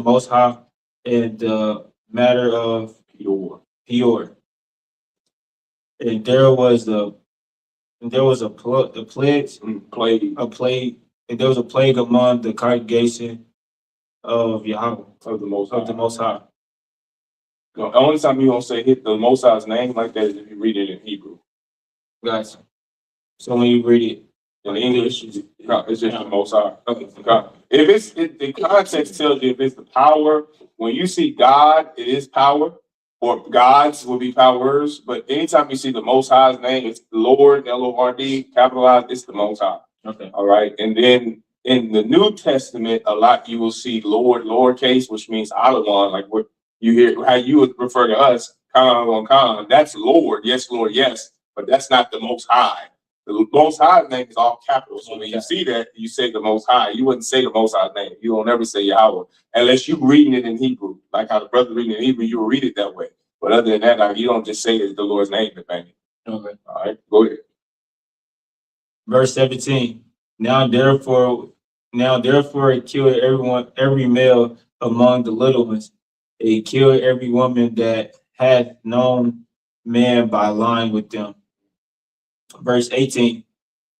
Most High in the matter of Peor. And there was a plague, and there was a plague among the congregation of Yahanna, of the Most High. The only time you don't say hit the Most High's name like that is if you read it in Hebrew. Guys, so when you read it in English, it's just the Most High. Okay. If the context tells you if it's the power, when you see God, it is power, or gods will be powers. But anytime you see the Most High's name, it's Lord, Lord, capitalized, it's the Most High. Okay. All right. And then in the New Testament, a lot you will see Lord, lowercase, which means Adonai, like what you hear, how you would refer to us, Khan. That's Lord, yes, but that's not the Most High. The Most High's name is all capitals. So when you see that, you say the Most High. You wouldn't say the Most High's name. You don't ever say Yahweh unless you're reading it in Hebrew, like how the brother reading it in Hebrew. You will read it that way. But other than that, like, you don't just say it's the Lord's name, man. Okay. All right, go ahead. Verse 17. Now therefore kill every male among the little ones, and kill every woman that hath known man by lying with them. Verse 18.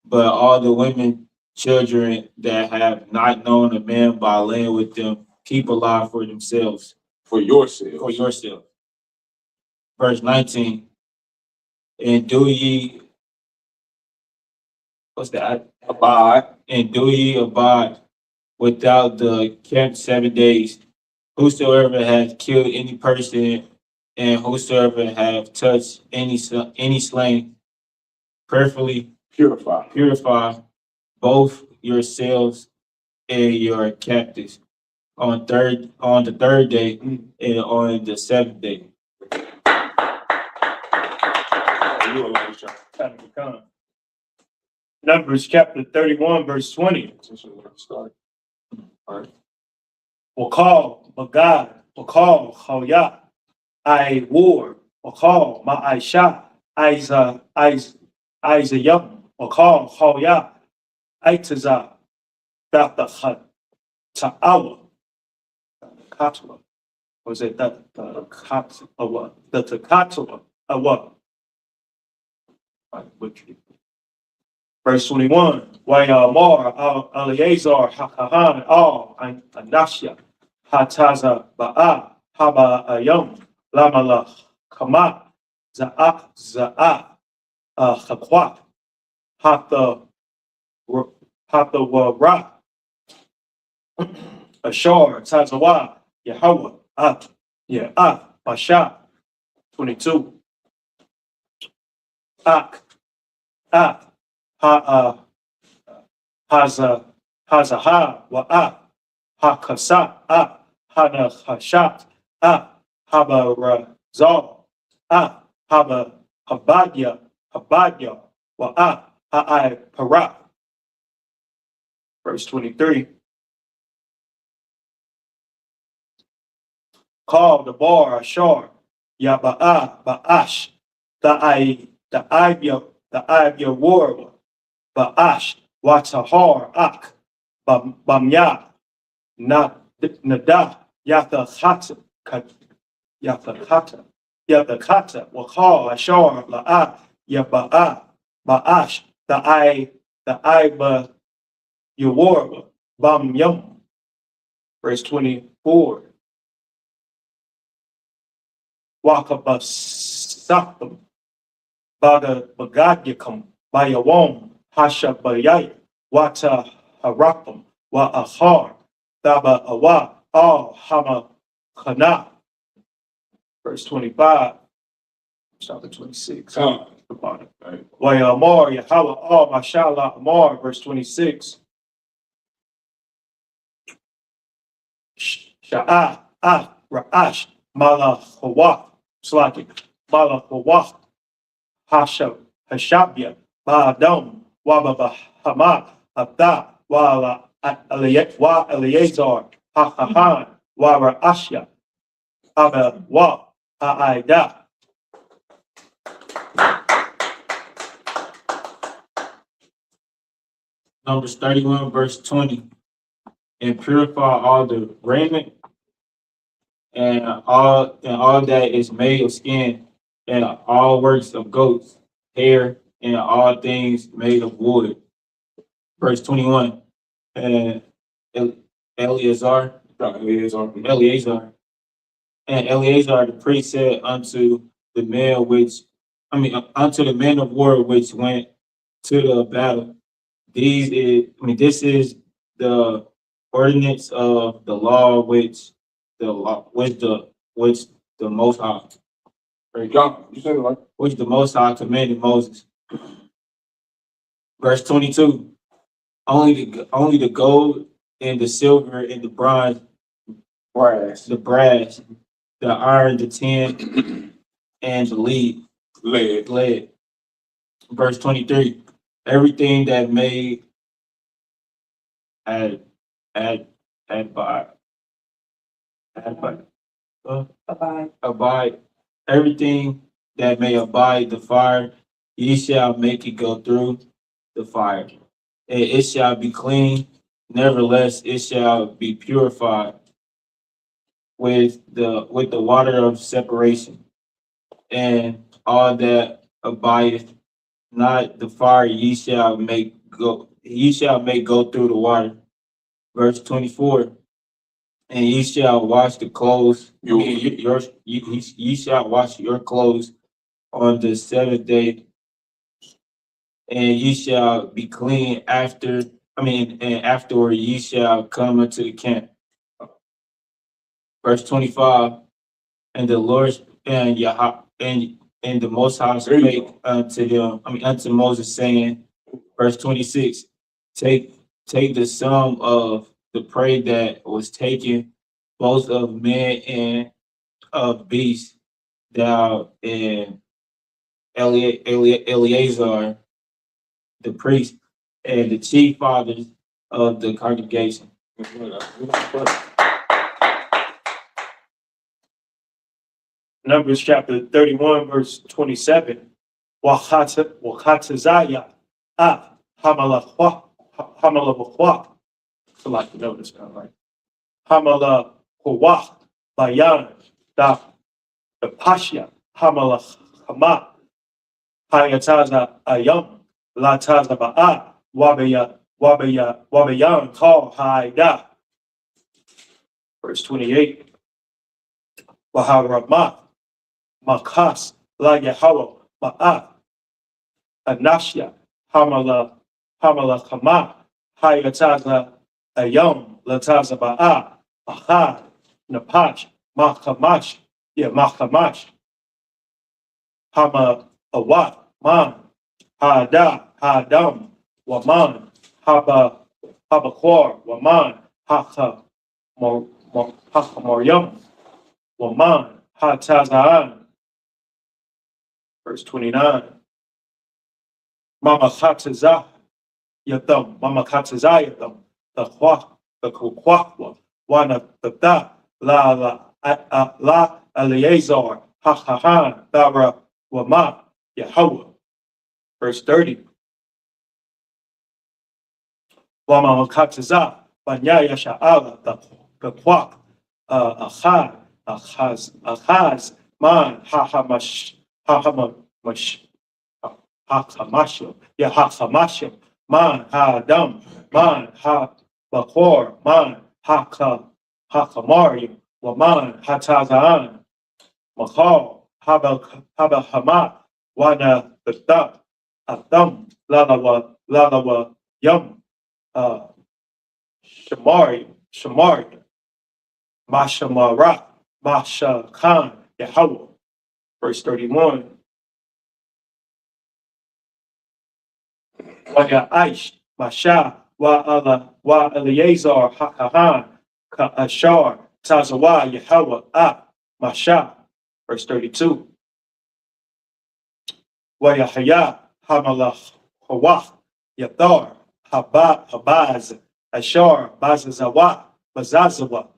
But all the women, children that have not known a man by laying with them, keep alive for themselves. For yourself. Verse 19. And do ye abide? And do ye abide without the camp 7 days. Whosoever hath killed any person, and whosoever have touched any slain, prayerfully purify both yourselves and your captives on the third day and on the seventh day. You alone, John. Time to come. Numbers chapter 31, verse 20. Since you want to start. All right. Wakal, Magad, Wakal, Hoya, I war, Wakal, Ma'aisha, Isayam, Wakal, Hoya, Aitaza, Datachat, Ta'awa, Katwa. Was it that the Katwa, the Katwa, Awa? Verse 21, Wayamar, Eleazar, Hakahan, Al, Anashia, Hataza, Ba'a, Haba, Ayam, Lamala, Kama, Za'a, Hakwa, Hata, Wara, Ashar, Tazawa, Yahweh, Basha, 22, Ak, Hazaha, Wa'a, Hakasa, Hana Hashat, Habarazal, Habadya, Wa'a, Ha'ai Para. Verse 23. Call the bar Ashar, Yaba'a, Ba'ash, the war, Ba'ash, Watahar, Ak, Bamya, Nada, Yathakata, Wakal, Ashar, La'a, Yaba'a, Ba'ash, the Yawarba, Bamyam. Verse 24. Wakabasakam, Bada Bagadyakam, Bayawam, Hasha Bayay, Wata Harakam, Wa Ahar, Daba Awa, Al Hama Kana. Verse 25, chapter 26. Wayamar, Yahweh, Al Mashallah Amar, verse 26. Sha'ah, Ra'ash, Malahawak, Slaki, Malahawak, Hashabia, Ba'adam, Wababa, Hama, Abda, Wa Eleazar, Hahahan, Wa Ra'ashya, Aba, Wa, Ha'aida. Numbers 31, verse 20. And purify all the raiment and all that is made of skin, and all works of goats, hair, and all things made of wood. Verse 21. And Eleazar, and Eleazar the priest said unto the unto the men of war which went to the battle, this is the ordinance of the law which the Most High, Hey, John, you said it like. which the Most High commanded Moses. Verse 22. Only the gold and the silver and the bronze, the brass, the iron, the tin, and the lead. Verse 23. Everything that made abide, everything that may abide the fire, ye shall make it go through the fire, and it shall be clean. Nevertheless, it shall be purified with the water of separation, and all that abideth not the fire ye shall make go through the water. Verse 24. And ye shall wash the clothes. Ye shall wash your clothes on the seventh day, and ye shall be clean and afterward ye shall come unto the camp. Verse 25. And the Lord and And the Most High spake unto them, unto Moses, saying, verse 26, take the sum of the prey that was taken, both of men and of beasts, thou and Eleazar, the priest, and the chief fathers of the congregation. Numbers chapter 31, verse 27. Wakatazaya, Hamalachwa. I like to know this kind of like Hamalachwa, Bayan, the Pasha, Hamalachama, Hayataza Ayam, Lataza Ba'a, Wabayan, Call Haida. Verse 28. Waharama, Makas, La Yahweh, Ma'at, Anashya, Hamala Kama, Hayataza Ayam, Lataza Ba'a, Ahad, Napach, Makamash, Makamash, Hama Awat, Man, Hada, Hadam, Waman, Habakwar, Waman, Haka, Moryam, Waman, Hatazaan. Verse 29. Mama Hatazah Yatham, Mama Hatazah Yatham, the Kwakwa, Wana the La Eleazar, Hahahan, Dara, Wama, Yahweh. Verse 30. Wama Hatazah, Banyaya Sha'ala, the Kwak, Achaz, Man, Hakamashim, Hakamashim, Man, Hadam, Man, Bakor, Man, Hakamarim, Waman, Hatazaan, Makal, Habahama, Wana, the Thab, Adam, Lalawa, Yum, Shamari, Mashamara, Masha Khan, Yahweh. Verse 31. Wa Aish, Masha, Wa Eleazar, Hakahan, Ka Ashar, Tazawa, Yahweh, Masha. Verse 32. Wa Yahya, Hamalach, Hawach, Yathar, Habaz, Ashar, Bazazawa, Bazazawa,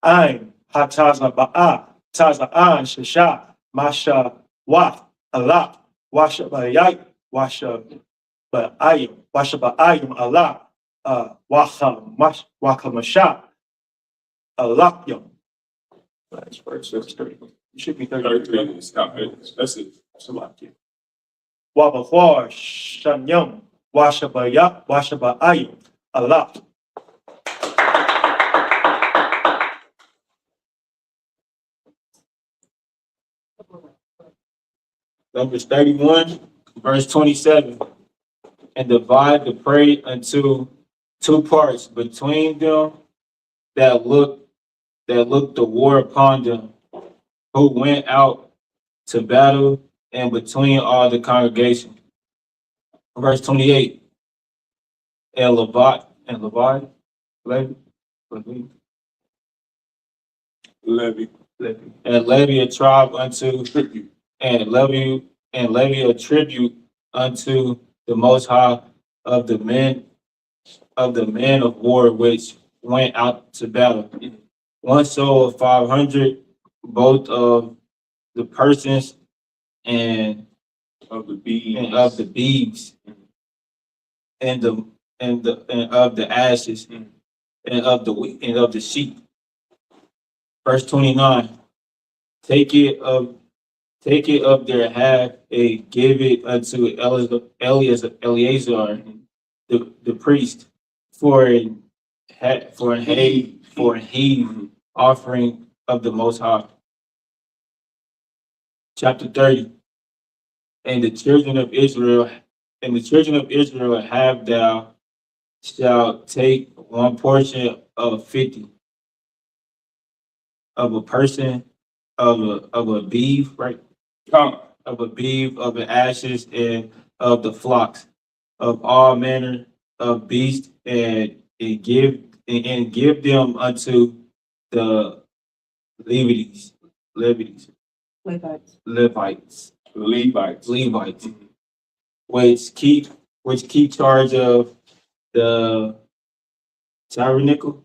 Ain, Hataza Ba'a, Taza'an, Shasha, Masha, Wa, Allah, Washa Bayai, Washa Ba'ayim, Allah, Wakamasha, Alakyam. That's verse 30. It should be 33. That's it. Salakia. Wabahor, Shanyam, Washa Ba'ayim, Allah. Numbers 31, verse 27. And divide the prey into two parts between them that looked the war upon them, who went out to battle, and between all the congregation. Verse 28. And levy a tribe unto Tribute. and levy a tribute unto the Most High of the men of war which went out to battle. One soul of 500, both of the persons and Of the bees. and of the ashes and of the sheep. Verse 29. Take it of their half and give it unto Eleazar, the priest, for an heave offering of the Most High. Chapter 30. And the children of Israel have thou shalt take one portion of 50 of a person of a beef, right? of a beef, of the ashes, and of the flocks, of all manner of beasts, and give them unto the Levites, Levites, Levites. which keep charge of the tabernacle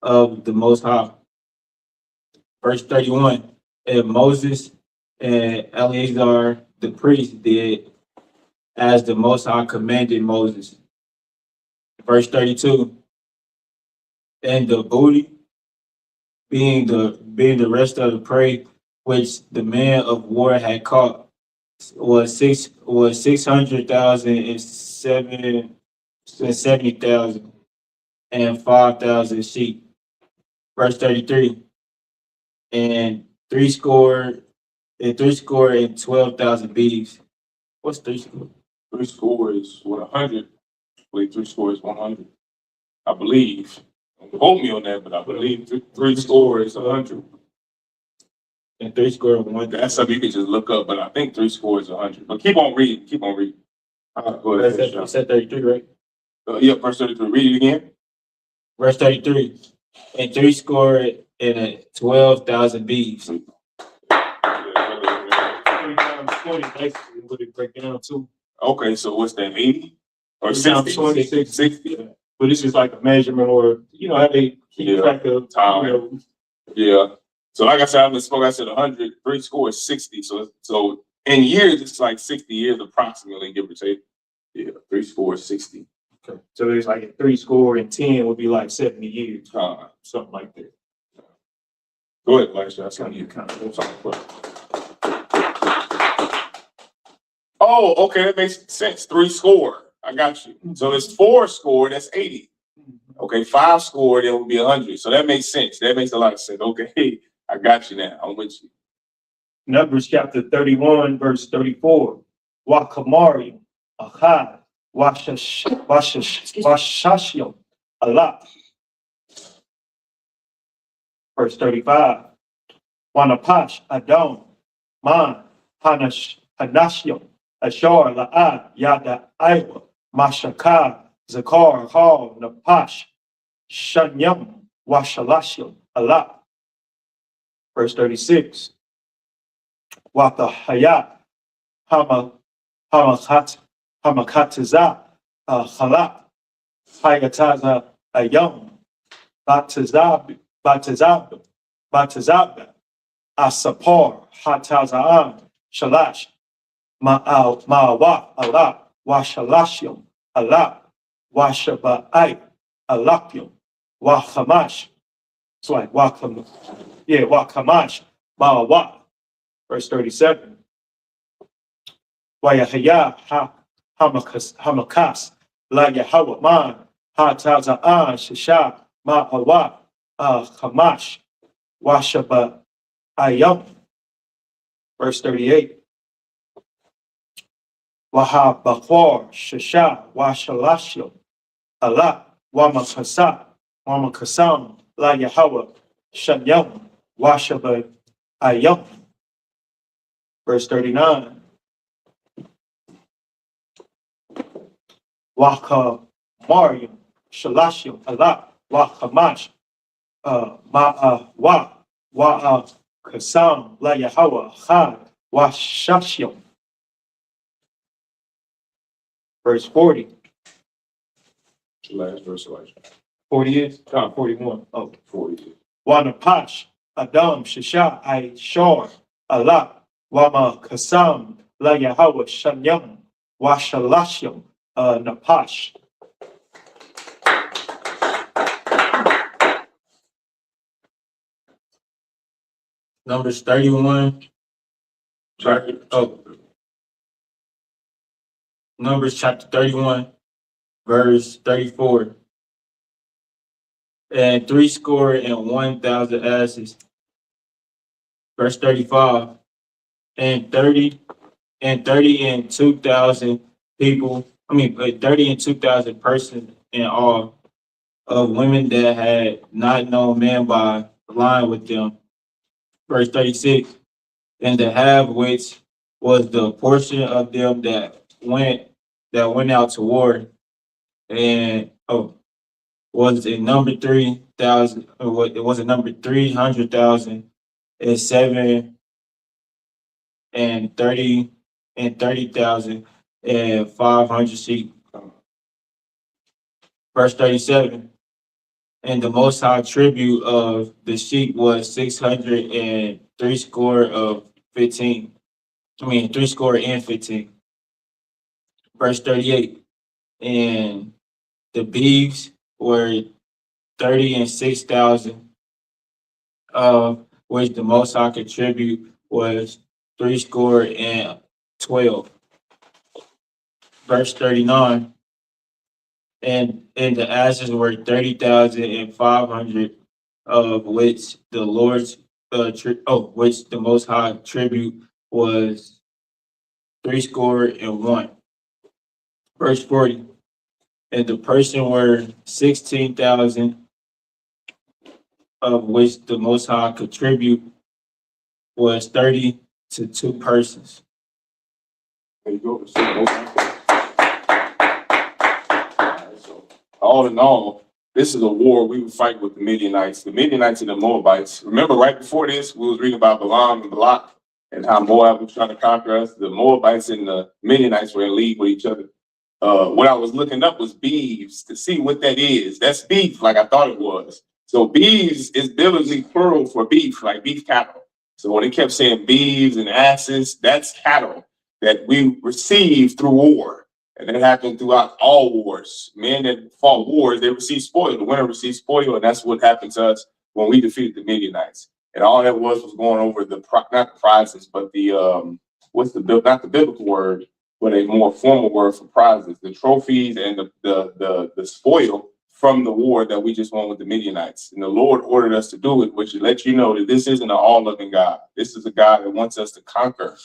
of the Most High. Verse 31. And Moses and Eleazar the priest did as the Most High commanded Moses. Verse 32. And the booty, being the rest of the prey which the man of war had caught, was 600,000 and 70,000 and 5,000 sheep. Verse 33. And threescore and 12,000 beeves. What's threescore? Three score is what, 100? I believe three score is 100. I believe. Don't hold me on that, but I believe three score is 100. And threescore and one. That's something you can just look up, but I think three score is 100. But keep on reading. Go ahead. You said 33, right? Yeah, verse 33. Read it again. Verse 33. And threescore and 12,000 beeves. 20 times 20, basically, what it break down to. Okay, so what's that, 80? Or 20 60? 20, 60. But this is like a measurement, or, how they keep track of time. Yeah. So like I said, I misspoke. I said 100. Three score is 60. So in years, it's like 60 years approximately, give or take. Yeah, three score is 60. Okay. So it's like 3 and 10 would be like 70 years, something like that. Go ahead, Elijah. That's Kind of kind of Oh, okay, that makes sense. Three score. I got you. So it's four score, that's 80. Okay, five score, that would be 100. So that makes sense. That makes a lot of sense. Okay, I got you now. I'm with you. Numbers chapter 31, verse 34. Wakamari, Ahad, Washashio, Allah. Verse 35. Wanapash, Adon, Man, Hanashio, Ashar, La'ad, Yada, Iwa, Mashakar, Zakar, Hal, Napash, Shanyam, Washalashio, Allah. Verse 36. Wakahaya, Hamakataza, Halak, Hayataza, Ayam, Batazab, Asapor, Hatazaan, Shalash, Ma'awa, Allah, Washalashim, Allah, Washaba'ai, Alapium, Wahamash. It's like Wakamash, Ma'awa. Verse 37. Wayahaya, Hamakas, La Yahawah, Man, Hatazaan, Shisha, Ma'awa, Hamash, Washaba Ayam. Verse 38. Wahabakwar, Shisha, Washalashio, Allah, Wamakasam, La Yahawah, Shanyam, Washaba Ayam. Verse 39. Waka Mariam, Shalashim, Allah, Wakamash, Kasam, La Yahawah, Chad, Washashim. Verse 40. Last verse, Elijah. 40 is? 41. Oh, 40. Wanapash, Adam, Shisha, Shor, Allah, Wama Kasam, La Yahawah, Shanyam, Washalashim, Napash. Numbers 31. Numbers chapter 31, verse 34. And threescore and 1,000 asses. Verse 35. And 30 and 2,000 people. 30 and 2,000 persons in all, of women that had not known man by lying with them. Verse 36. and the half which was the portion of them that went out to war, and was it number 3,000, or what it was a number 300,000 and 30,500 sheep. Verse 37. And the most high tribute of the sheep was 603 score of 15. 3 score and 15. Verse 38. And the beeves were 36,000, of which the most high contribute was 3 score and 12. Verse 39. And the asses were 30,500, of which the Lord's which the Most High tribute was 3 score and 1. Verse 40. And the person were 16,000, of which the Most High contribute was 30 to 2 persons. There you go. So, all in all, this is a war we would fight with the Midianites. The Midianites and the Moabites. Remember, right before this, we was reading about Balaam and Balak and how Moab was trying to conquer us. The Moabites and the Midianites were in league with each other. What I was looking up was beeves to see what that is. That's beef, like I thought it was. So beeves is biblically plural for beef, like beef cattle. So when it kept saying beeves and asses, that's cattle that we received through war. And that happened throughout all wars. Men that fought wars, they received spoil. The winner received spoil, and that's what happened to us when we defeated the Midianites. And all that was going over the, not the prizes, but the, not the biblical word, but a more formal word for prizes, the trophies and the spoil from the war that we just won with the Midianites. And the Lord ordered us to do it, which lets you know that this isn't an all-loving God. This is a God that wants us to conquer.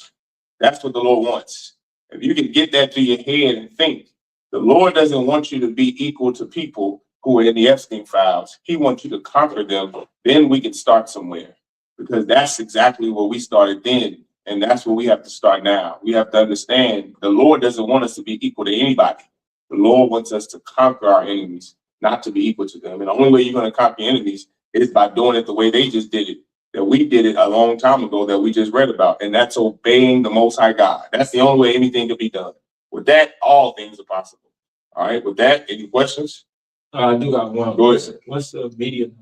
That's what the Lord wants. If you can get that through your head and think, the Lord doesn't want you to be equal to people who are in the Epstein files. He wants you to conquer them. Then we can start somewhere, because that's exactly where we started then. And that's where we have to start now. We have to understand the Lord doesn't want us to be equal to anybody. The Lord wants us to conquer our enemies, not to be equal to them. And the only way you're going to conquer enemies is by doing it the way they just did it, that we did it a long time ago that we just read about. And that's obeying the Most High God. That's the only way anything can be done. With that, all things are possible. All right. With that, any questions? I do got one. Go ahead. What's the Midianite?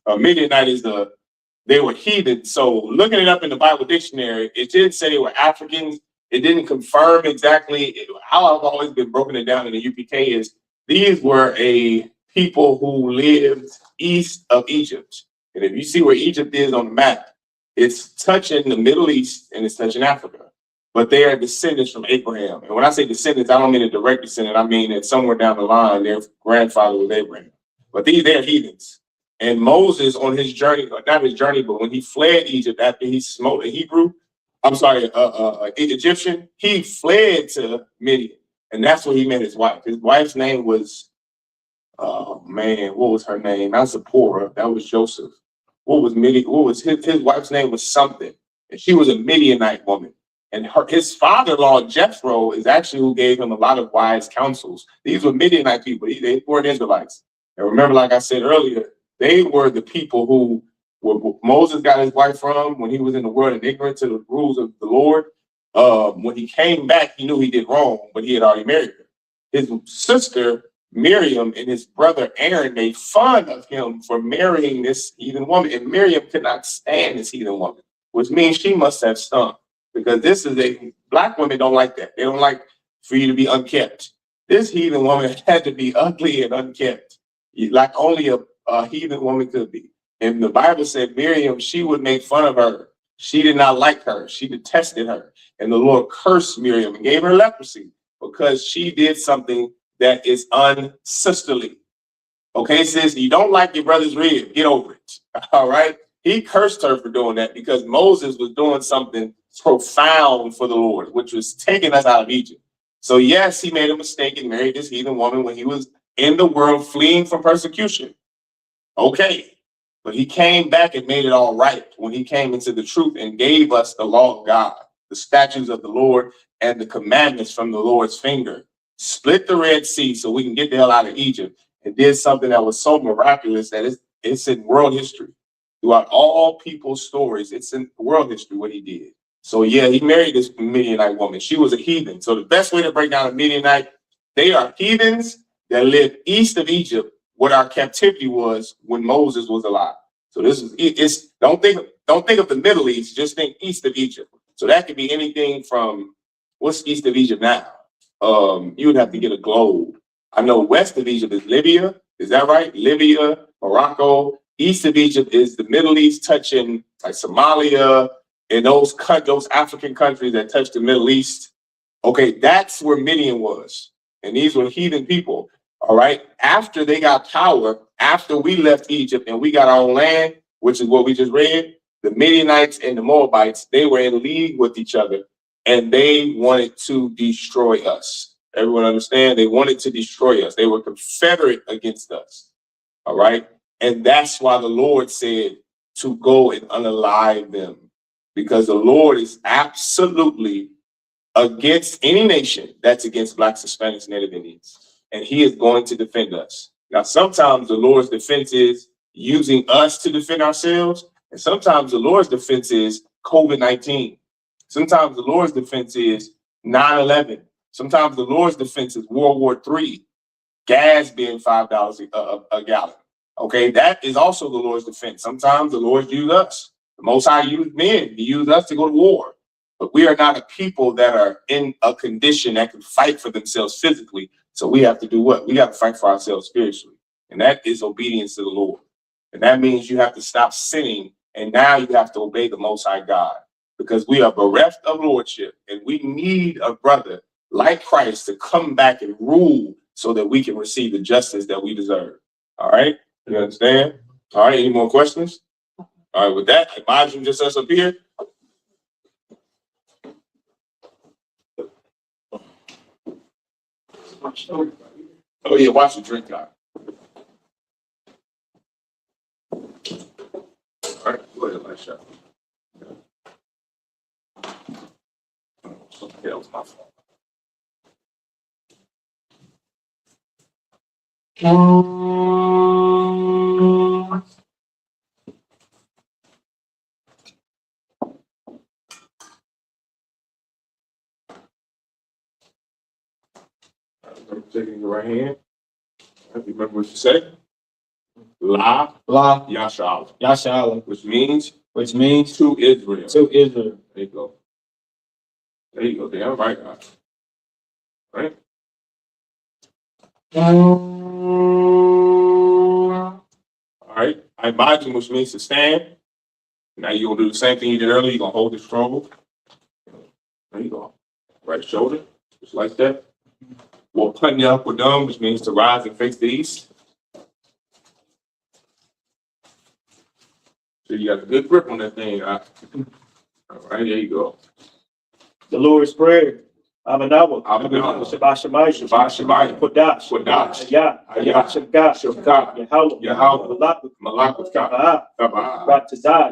Midianite is they were heathen. So looking it up in the Bible dictionary, it did say they were Africans. It didn't confirm exactly how I've always been broken it down in the UPK is these were a people who lived east of Egypt. And if you see where Egypt is on the map, it's touching the Middle East and it's touching Africa. But they are descendants from Abraham. And when I say descendants, I don't mean a direct descendant. I mean that somewhere down the line, their grandfather was Abraham. But they're heathens. And Moses on his journey, not his journey, but when he fled Egypt after he smote a Egyptian, he fled to Midian. And that's where he met his wife. His wife's name was, what was her name? Not Zipporah, that was Joseph. What was his wife's name was something. And she was a Midianite woman. And his father-in-law, Jethro, is actually who gave him a lot of wise counsels. These were Midianite people. They weren't Israelites. And remember, like I said earlier, they were the people who Moses got his wife from when he was in the world and ignorant to the rules of the Lord. When he came back, he knew he did wrong, but he had already married her. His sister, Miriam, and his brother, Aaron, made fun of him for marrying this heathen woman. And Miriam could not stand this heathen woman, which means she must have stunk. Because black women don't like that. They don't like for you to be unkept. This heathen woman had to be ugly and unkept, like only a heathen woman could be. And the Bible said Miriam, she would make fun of her. She did not like her. She detested her. And the Lord cursed Miriam and gave her leprosy because she did something that is unsisterly. Okay, sis, you don't like your brother's rib. Get over it. All right. He cursed her for doing that because Moses was doing something profound for the Lord, which was taking us out of Egypt. So yes, he made a mistake and married this heathen woman when he was in the world fleeing from persecution. Okay. But he came back and made it all right when he came into the truth and gave us the law of God, the statutes of the Lord, and the commandments from the Lord's finger. Split the Red Sea so we can get the hell out of Egypt, and did something that was so miraculous that it's in world history. Throughout all people's stories, it's in world history what he did. So yeah, he married this Midianite woman. She was a heathen. So the best way to break down a Midianite, they are heathens that live east of Egypt, what our captivity was when Moses was alive. So this is it's don't think of the Middle East, just think east of Egypt. So that could be anything from what's east of Egypt now? You would have to get a globe. I know west of Egypt is Libya, is that right? Libya, Morocco. East of Egypt is the Middle East, touching like Somalia and those African countries that touch the Middle East. Okay, that's where Midian was. And these were heathen people. All right. After they got power, after we left Egypt and we got our own land, which is what we just read, the Midianites and the Moabites, they were in league with each other and they wanted to destroy us. Everyone understand? They wanted to destroy us. They were confederate against us. All right. And that's why the Lord said to go and unalive them, because the Lord is absolutely against any nation that's against Blacks, Hispanics, Native Indians. And he is going to defend us. Now, sometimes the Lord's defense is using us to defend ourselves. And sometimes the Lord's defense is COVID-19. Sometimes the Lord's defense is 9/11. Sometimes the Lord's defense is World War III, gas being $5 a gallon. Okay, that is also the Lord's defense. Sometimes the Lord used us. The Most High used men. He used us to go to war. But we are not a people that are in a condition that can fight for themselves physically. So we have to do what? We have to fight for ourselves spiritually. And that is obedience to the Lord. And that means you have to stop sinning. And now you have to obey the Most High God, because we are bereft of lordship. And we need a brother like Christ to come back and rule so that we can receive the justice that we deserve. All right. You understand? All right. Any more questions? All right. With that, Imagine just us up here. Oh yeah, watch the drink out. All right, go ahead, light shot. Yeah, that was my fault. Taking your right hand. Remember what you say? La Yasha'Allah, which means to Israel. To Israel. There you go. There you go. Damn right. Right. All right. I imagine, which means to stand. Now you're gonna do the same thing you did earlier. You're gonna hold the struggle. There you go. Right shoulder, just like that. Well, putting up with them, which means to rise and face the east. So you got a good grip on that thing. All right, there you go. The Lord's Prayer. Abanawa. Shabbat Shemayim. Kodash. I.S.U.P.K. Yahanna. Yahanna. Tabah. Ratazai.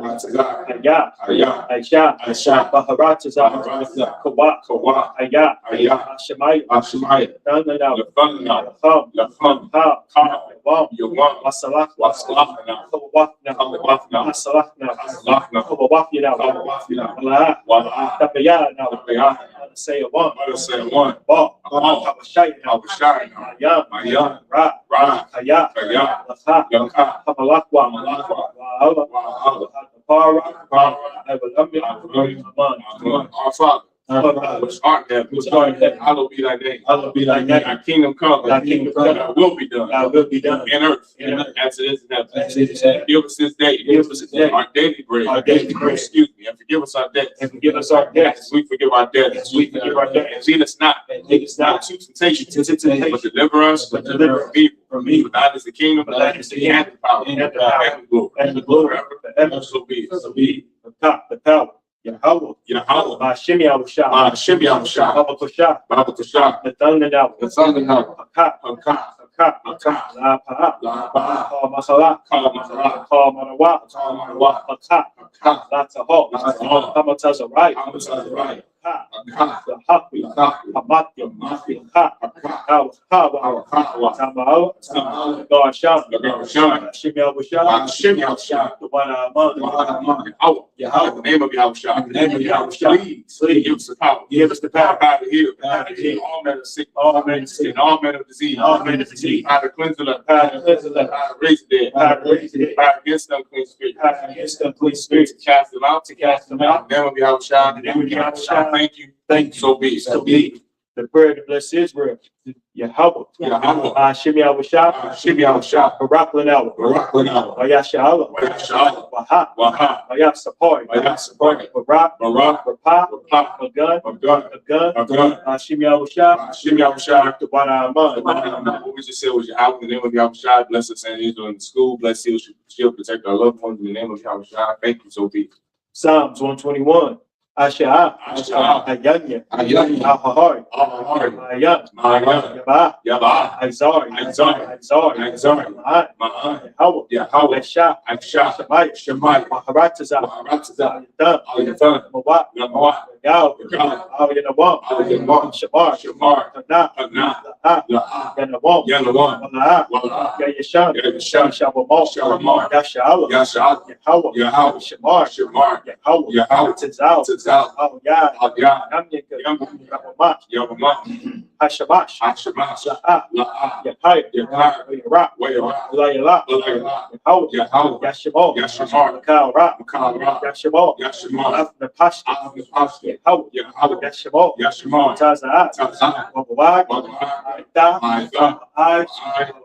I.S.U.P.K. Baharatazai. Kawak. Shemayim. Yawan. Wasalachna. Say a one. Ball. Habashai. Mayan. Ra. Kaya. Yanka. Hamalakwa. Our Father, which art in heaven, hallowed be thy name. Thy kingdom come. Thy will be done. In earth. As it is in heaven. Give us this day. Our daily bread. Excuse me. And forgive us our debts. As we forgive our debtors. And lead us not into temptation, but deliver us from evil. For thine is the kingdom, and the power, and the glory, forever. So be it. The power. Yahanna. Shimmy Baba Kusha. The thunder now. Maka, Maka, La Pa, La Pa, Call Masala, Call Masala, Call Manawa, Call Manawa, Maka, Maka, La Taho, La Taho, Hamatazarai, Hamatazarai, Ha, Maka, La Hapi, La Hapi, Hamati, Hamati, Ha, Maka, Kawa, Kawa, Tamao, Tamao, Garshan, Garshan, Shimel Bashar, Shimei Shah, the one among Yahweh, in the name of Yahushua, in the name of Yahushua, please give us the power. Give us the power. Power to heal. Power to heal. All men of sickness. All men of sickness. And all men of disease. All men of disease. Power to cleanse the leper. Power to cleanse the leper. Power to raise the dead. Power to raise the dead. Power against unclean spirits. Power against unclean spirits. To cast them out. To cast them out. In the name of Yahushua. In the name of Yahushua. Thank you. Thank you. So be it. So be it. The prayer to bless Israel. Yahweh. Yahweh. I.S.U.P.K. Yahushua. Barak Lanawa. Barak Lanawa. Vayasha'Allah. Vayasha'Allah. Waha. Waha. Vayasapari. Vayasapari. Barak. Barak. Rapa. Rapa. Magun. Magun. Magun. Magun. I.S.U.P.K. Yahushua. Shimei Yahushua. The one among. What we just said was Yahweh, in the name of Yahushua. Bless us and Israel in the school. Bless shield, protect our loved ones in the name of Yahushua. Thank you, so be it. Psalms 121. Asha'a. Asha'a. Ayanya. Ayanya. Ahahari. Ahahari. Mayan. Mayan. Yabah. Yabah. Izari. Izari. Izari. Izari. Ma'an. Ma'an. Yahweh. Yahweh. Aisha. Aisha. Shemai. Shemai. Maharataza. Maharataza. Yadam. Al-Yathan. Mawat. Namawat. Yao. Yao. Al-Yanawam. Al-Yanawam. Shamar. Shamar. Tana. Tana. La'a. La'a. Yanawam. Yanawam. Wala'a. Wala'a. Yayashan. Yayashan. Shabamar. Shabamar. Yasha'Allah. Yasha'Allah. Yahweh. Yahweh. Shamar. Shamar. Yahweh. Yahweh. Tizal. Tizal. Al-Yah. Al-Yah. Yamyaka. Yamyaka. Rahamah. Yavamah. Hashamash. Hashemash. La'a. La'a. Yahaya. Yahaya. Wayara. Wayara. Layala. Layala. Yahweh. Yahweh. Yashamar. Yashamar. Makal Ra. Makal Ra. Yashamar. Yashamar. Napashti. Al-Nafashti. Yahweh. Yahweh. Yashamar. Yashamar. Taza'at. Taza'at. Wabawag. Wabawag. Ma'ita. Ma'ita. Ma'ai.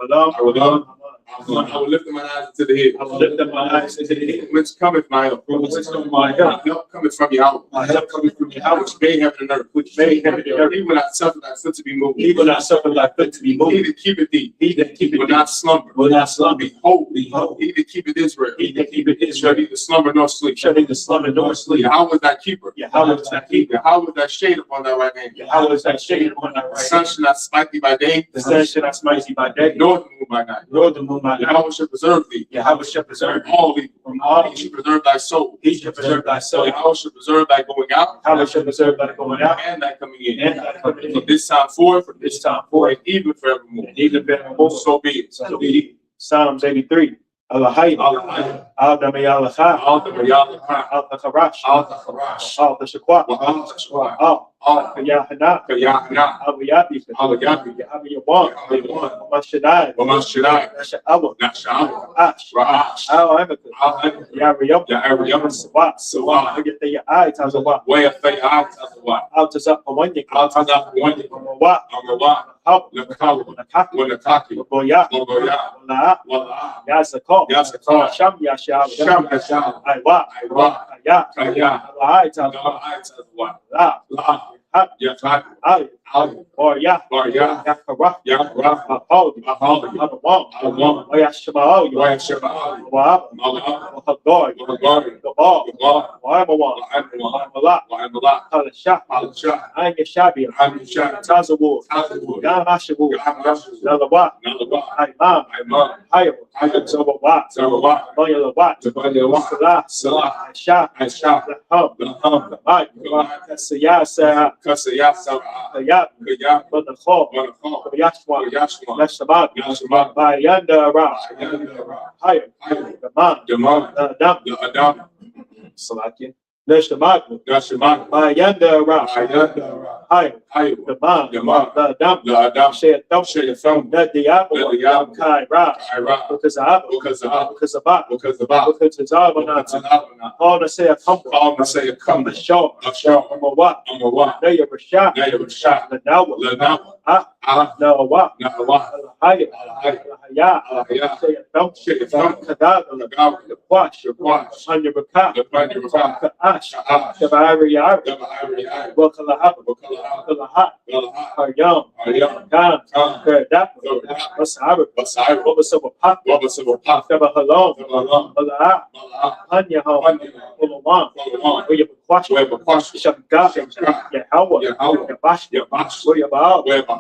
Awalam. Awalam. I will lift my eyes into the hill. I will lift up my eyes into the hill. Whence cometh my help? From whence cometh my help? My help cometh from Yahweh. My help cometh from Yahweh. Which made heaven and earth. Which made heaven and earth. He will not suffer thy foot to be moved. He will not suffer thy foot to be He moved. that keepeth thee. He that keepeth Will thee not slumber. will not slumber. Behold. Behold. He that keepeth Israel. He that keepeth Shall Israel neither slumber nor sleep. shall neither slumber nor sleep. Yahweh is thy keeper. Yahweh is thy keeper. Yahweh is thy shade upon thy right hand. Yahweh is thy shade upon thy The right sun hand. shall not smite thee by day. The sun shall not smite thee by day, Nor the moon by night. nor the moon by night. Yahweh shall preserve thee Yahweh shall preserve from all evil. from all He evil. shall preserve thy soul. He shall preserve thy So soul. Yahweh shall preserve thy going out. Yahweh shall preserve thy going out And thy coming in. and thy coming From in. this time forth. From this time forth, And even forevermore. and even forevermore. So be it. So be it. Psalms 83. Allahayim. Allahayim. Al-Damayalacha. Al-Damayalacha. Al-Takharash. Al-Takharash. Al-Tashakwa. Wa-al-Tashwa. Al-Yahanna. Yahanna. Al-Yapi. Al-Yapi. Yahaviyawan. Yahaviyawan. Mashadai. Wa-Mashadai. Nasha'awa. Nasha'awa. Ash. Ra'ash. Al-Amaka. Al-Amaka. Yariyam. Yariyam. Sawa. Sawa. Yataya Ai Tazawa. Wayafayah. Tazawa. Al-Tazak Hawanyik. Al-Tazak Hawanyik. Amawa. Amawa. Hau. Nakakawa. Nakaki. Wanakaki. Boya. Mogoya. Wala'a. Wala'a. Yazakor. Yazakor. Sham Yasha'awa. Sham Yasha'awa. Aywa. Aywa. Kaya. Kaya. Alahai Tazawa. Tazawa. La. La. Ha. Yatak. Ali. Ali. Boya. Barya. Yakara. Yakra. Mahali. Mahali. Adawam. Adawam. Oyashimao. Wayashaba'ali. Wa'ab. Mala'ab. Wahagoi. Wahagari. Gabal. Gabal. Wa'amawan. Wa'amawan. Wa'amala. Wa'amala. Kalashah. Al-Shah. Anya Shabia. Al-Shah. Tazawur. Tazawur. Yamashawu. Yamashawu. Nalawa. Nalawa. Imam. Imam. Hayab. Hayab. Zawawat. Zawawat. Mayalawat. Zawawat. Salah. Salah. Aisha. Aisha. Laham. Laham. Kamad. Kasiyasa. Kasayah. Sara'ah. Hayab. Kayah. Badakho. Wanakha. Yashwa. Yashma. Yashtabad. Yashma. Bayanda Ra. Yashma. Hayab. Hayab. Kaman. Damam. Adam. The Adam. Salakia. Nashtamad. Yashma. Bayanda Ra. Ayanda. Hayab. Hayab. Kaman. Damam. Adam. The Adam. Shayatam. Shayatham. Nadiyabu. Nadiyabu. Kai Ra. Ira. Because of Because of. because of that. Because of that. Because it's all about Because of that. all the say a couple. All the say come. The show. Ashar. I'm a what? I'm a what? They are a shot. Now you're a shot. The now. Lana. Ah. Ah. No what? Now what? Higher. Al-Hayy. Yeah. Al-Hayy. Say a dump. Shayatham. Kadab. Lagawi. The wash. The wash. Under the car. The Bani Rakah. Ash. Ash. The Bahari Yar. The Bahari Ayah. Wakalaha. Wakalaha. Wakalaha. Walaha. Haryam. Haryam. Khan. Khan. Kerdap. Kerdap. Wasahara. Wasahara. What was over pop? Waba Civil Pop. The Bahalom. Walaha. Walaha. Walaha. Hanya home. Hanya. Walawan. Walawan. Where you question. Weba Kwash. Shamka. Shamka. Yahweh. Yahweh. Yabash. Yabash. Where you bow. Weba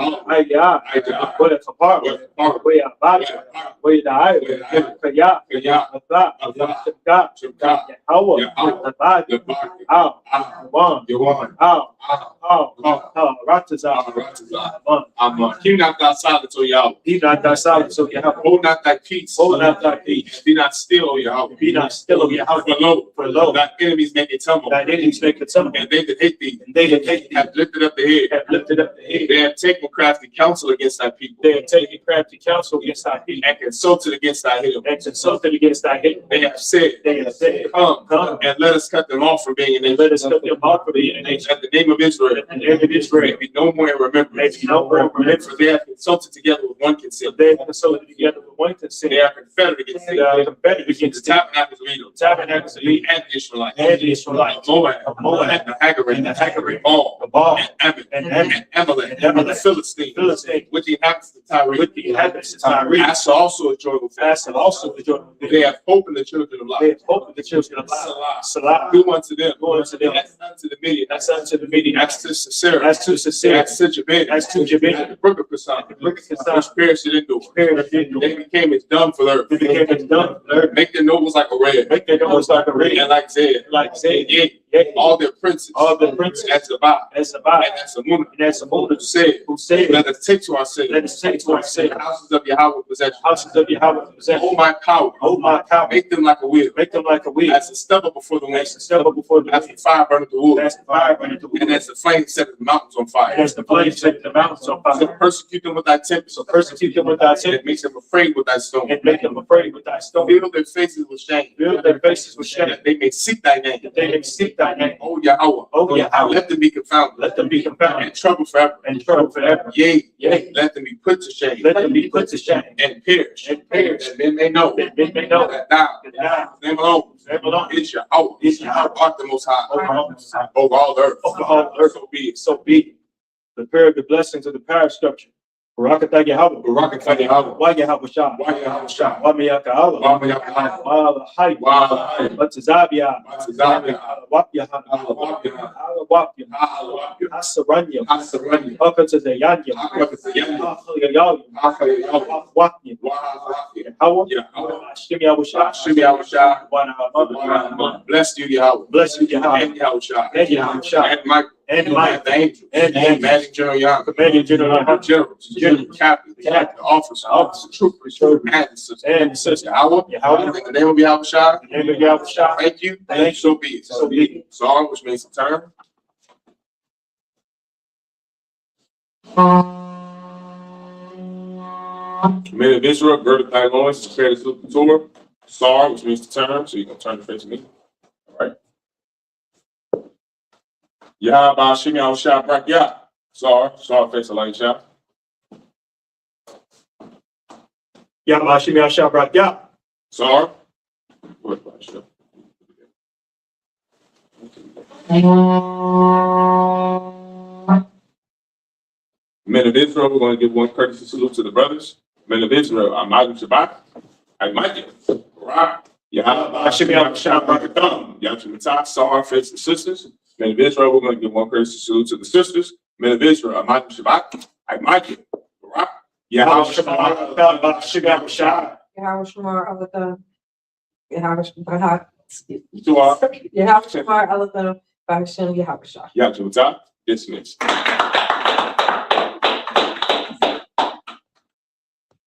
He not thy silence, O Yahweh. He not thy silence, O Yahweh. Hold not thy peace. Hold not thy peace. Be not still, O Yahweh. Be not still, O Yahweh. For lo, thy enemies make it tumble. Thy enemies make it tumble. And they that hate thee And they that hate thee have lifted up the head. have lifted up the head. They have taken crafty counsel against thy people. They have taken crafty counsel against thy people. And consulted against thy hill. And consulted against thy hate. They have said, Come, and let us cut them off from being in and let us cut them off for the nation. At the name of Israel, And the name of Israel may be no more in remembrance. may be no more in remembrance. For they have consulted together with one consent. They have consulted together with one consent. They are confederate against They thee. are confederate The against the tabernacles of Edom, tabernacles of Edom and the Israelites, and the Israelites, Moab, Moab, and the Hagarite, and the Hagarite, All, the Baal, and Ammon, and Ammon, and Amalek, and Amalek, the Philistines, Philistine, with the inhabitants of Tyre, with the inhabitants of Tyre, as also a joyful fast. fast and also the Jordan. They have hope in the children of They life. have hope in the children of life. Salah. Salah, Do unto them, go unto them, that's unto the Midian, that's unto the Midian, that's to Sisera, that's to Sisera, that's to Jabin, that's to Jabin, at the brook of Kassan, the brook of Kassan, which perished in Endor. spirit of Israel. They became as dung for the earth. They became as dung for the earth. Make their nobles like a red, Make their nose like a reed, and like Zed, like Zed, yea, yea, all their princes, all the princes, as Zabah, as Sabbath, and as Amunah, and as Sabbath, who said, let us take to ourselves let us take to the ourselves houses of Yahweh possession. houses of Yahweh possession. Hold my power, Hold my power, make them like a wheel, make them like a wheel, as a stubble before the wind, as the stubble before the as the wind, fire burneth the wood, as the fire burning the wood, and as the flame setteth the mountains on and fire. as the flames set the mountains on So fire. persecute them with thy tempest, So persecute them with thy and it tempest, makes them afraid with thy stone. and make them afraid with thy stone. Fill their faces with shame, Fill their faces with shame, that they may seek thy name. that they may seek thy name. O Yahweh, O Yahweh, let them be confounded let them be confounded and troubled forever. and troubled forever. Yea, Yea, let them be put to shame let them be put to shame and perish, and perish, that men may know that men may know that thou, that thou, name alone, name alone, is Yahweh, is Yahweh, art the most high, over all over all the earth. over all the earth. So be it. So be it. Prepare the blessings of the parish structure. Barakatah Yahweh. Barakatah Yahweh. Wa Yahweh Shah. Why Yahweh Shah? Wa Miyaka Allah. Why Yahweh? Wa Lahai. Why Lahai? Wa Tazabia. Wa Tazabia. Wa Yahanna. Allah Yahanna. Allah Wapya. Allah Wapya. Asaranya. Asaranya. Akatazayanya. Akatazayanya. Akhayayali. Akhayayali. Wapya. Wapya. Yahweh. Yahweh. Shim Yahweh Shah. Shim Yahweh Shah. Wa Nahama. Bless you, Yahweh. Bless you, Yahweh. And Yahweh Shah. And Yahweh Shah. And Michael. And Mike. The angels. And the angels. Commanding General Yahanna. Commanding General Generals. Captains. Captain. Officers. Troopers. And sisters. And sister. Yahweh. Yahweh. In the name of Yahweh Shah. In the name of Yahweh Shah. Thank you. Thank you. So be it. So be it. Song, which means to turn. Men of Israel, gird up thy loins, prepare the Torah. Sar, which means to turn, so you can turn to face me. All right. Yah, Ba, Shem, Yah, Shah, Brak, Yah. Sar, face the light, Shah. Yahweh Shim Yahweh Shah Brak Yah. Sar. Men of Israel, we're going to give one courtesy salute to the brothers. Men of Israel, I.S.U.P.K. Yahanna, Shim Yahweh Shah Brak Yahanna, Sar, face the sisters. Men of Israel, we're going to give one courtesy salute to the sisters. Men of Israel, I.S.U.P.K. Yahweh Shim Yahweh Shah. Yahweh Shemar Alatham. Yahweh Shemar. To our Yahweh Shemar Alatham. By Hashem Yahweh Shah. Yahanna, dismissed.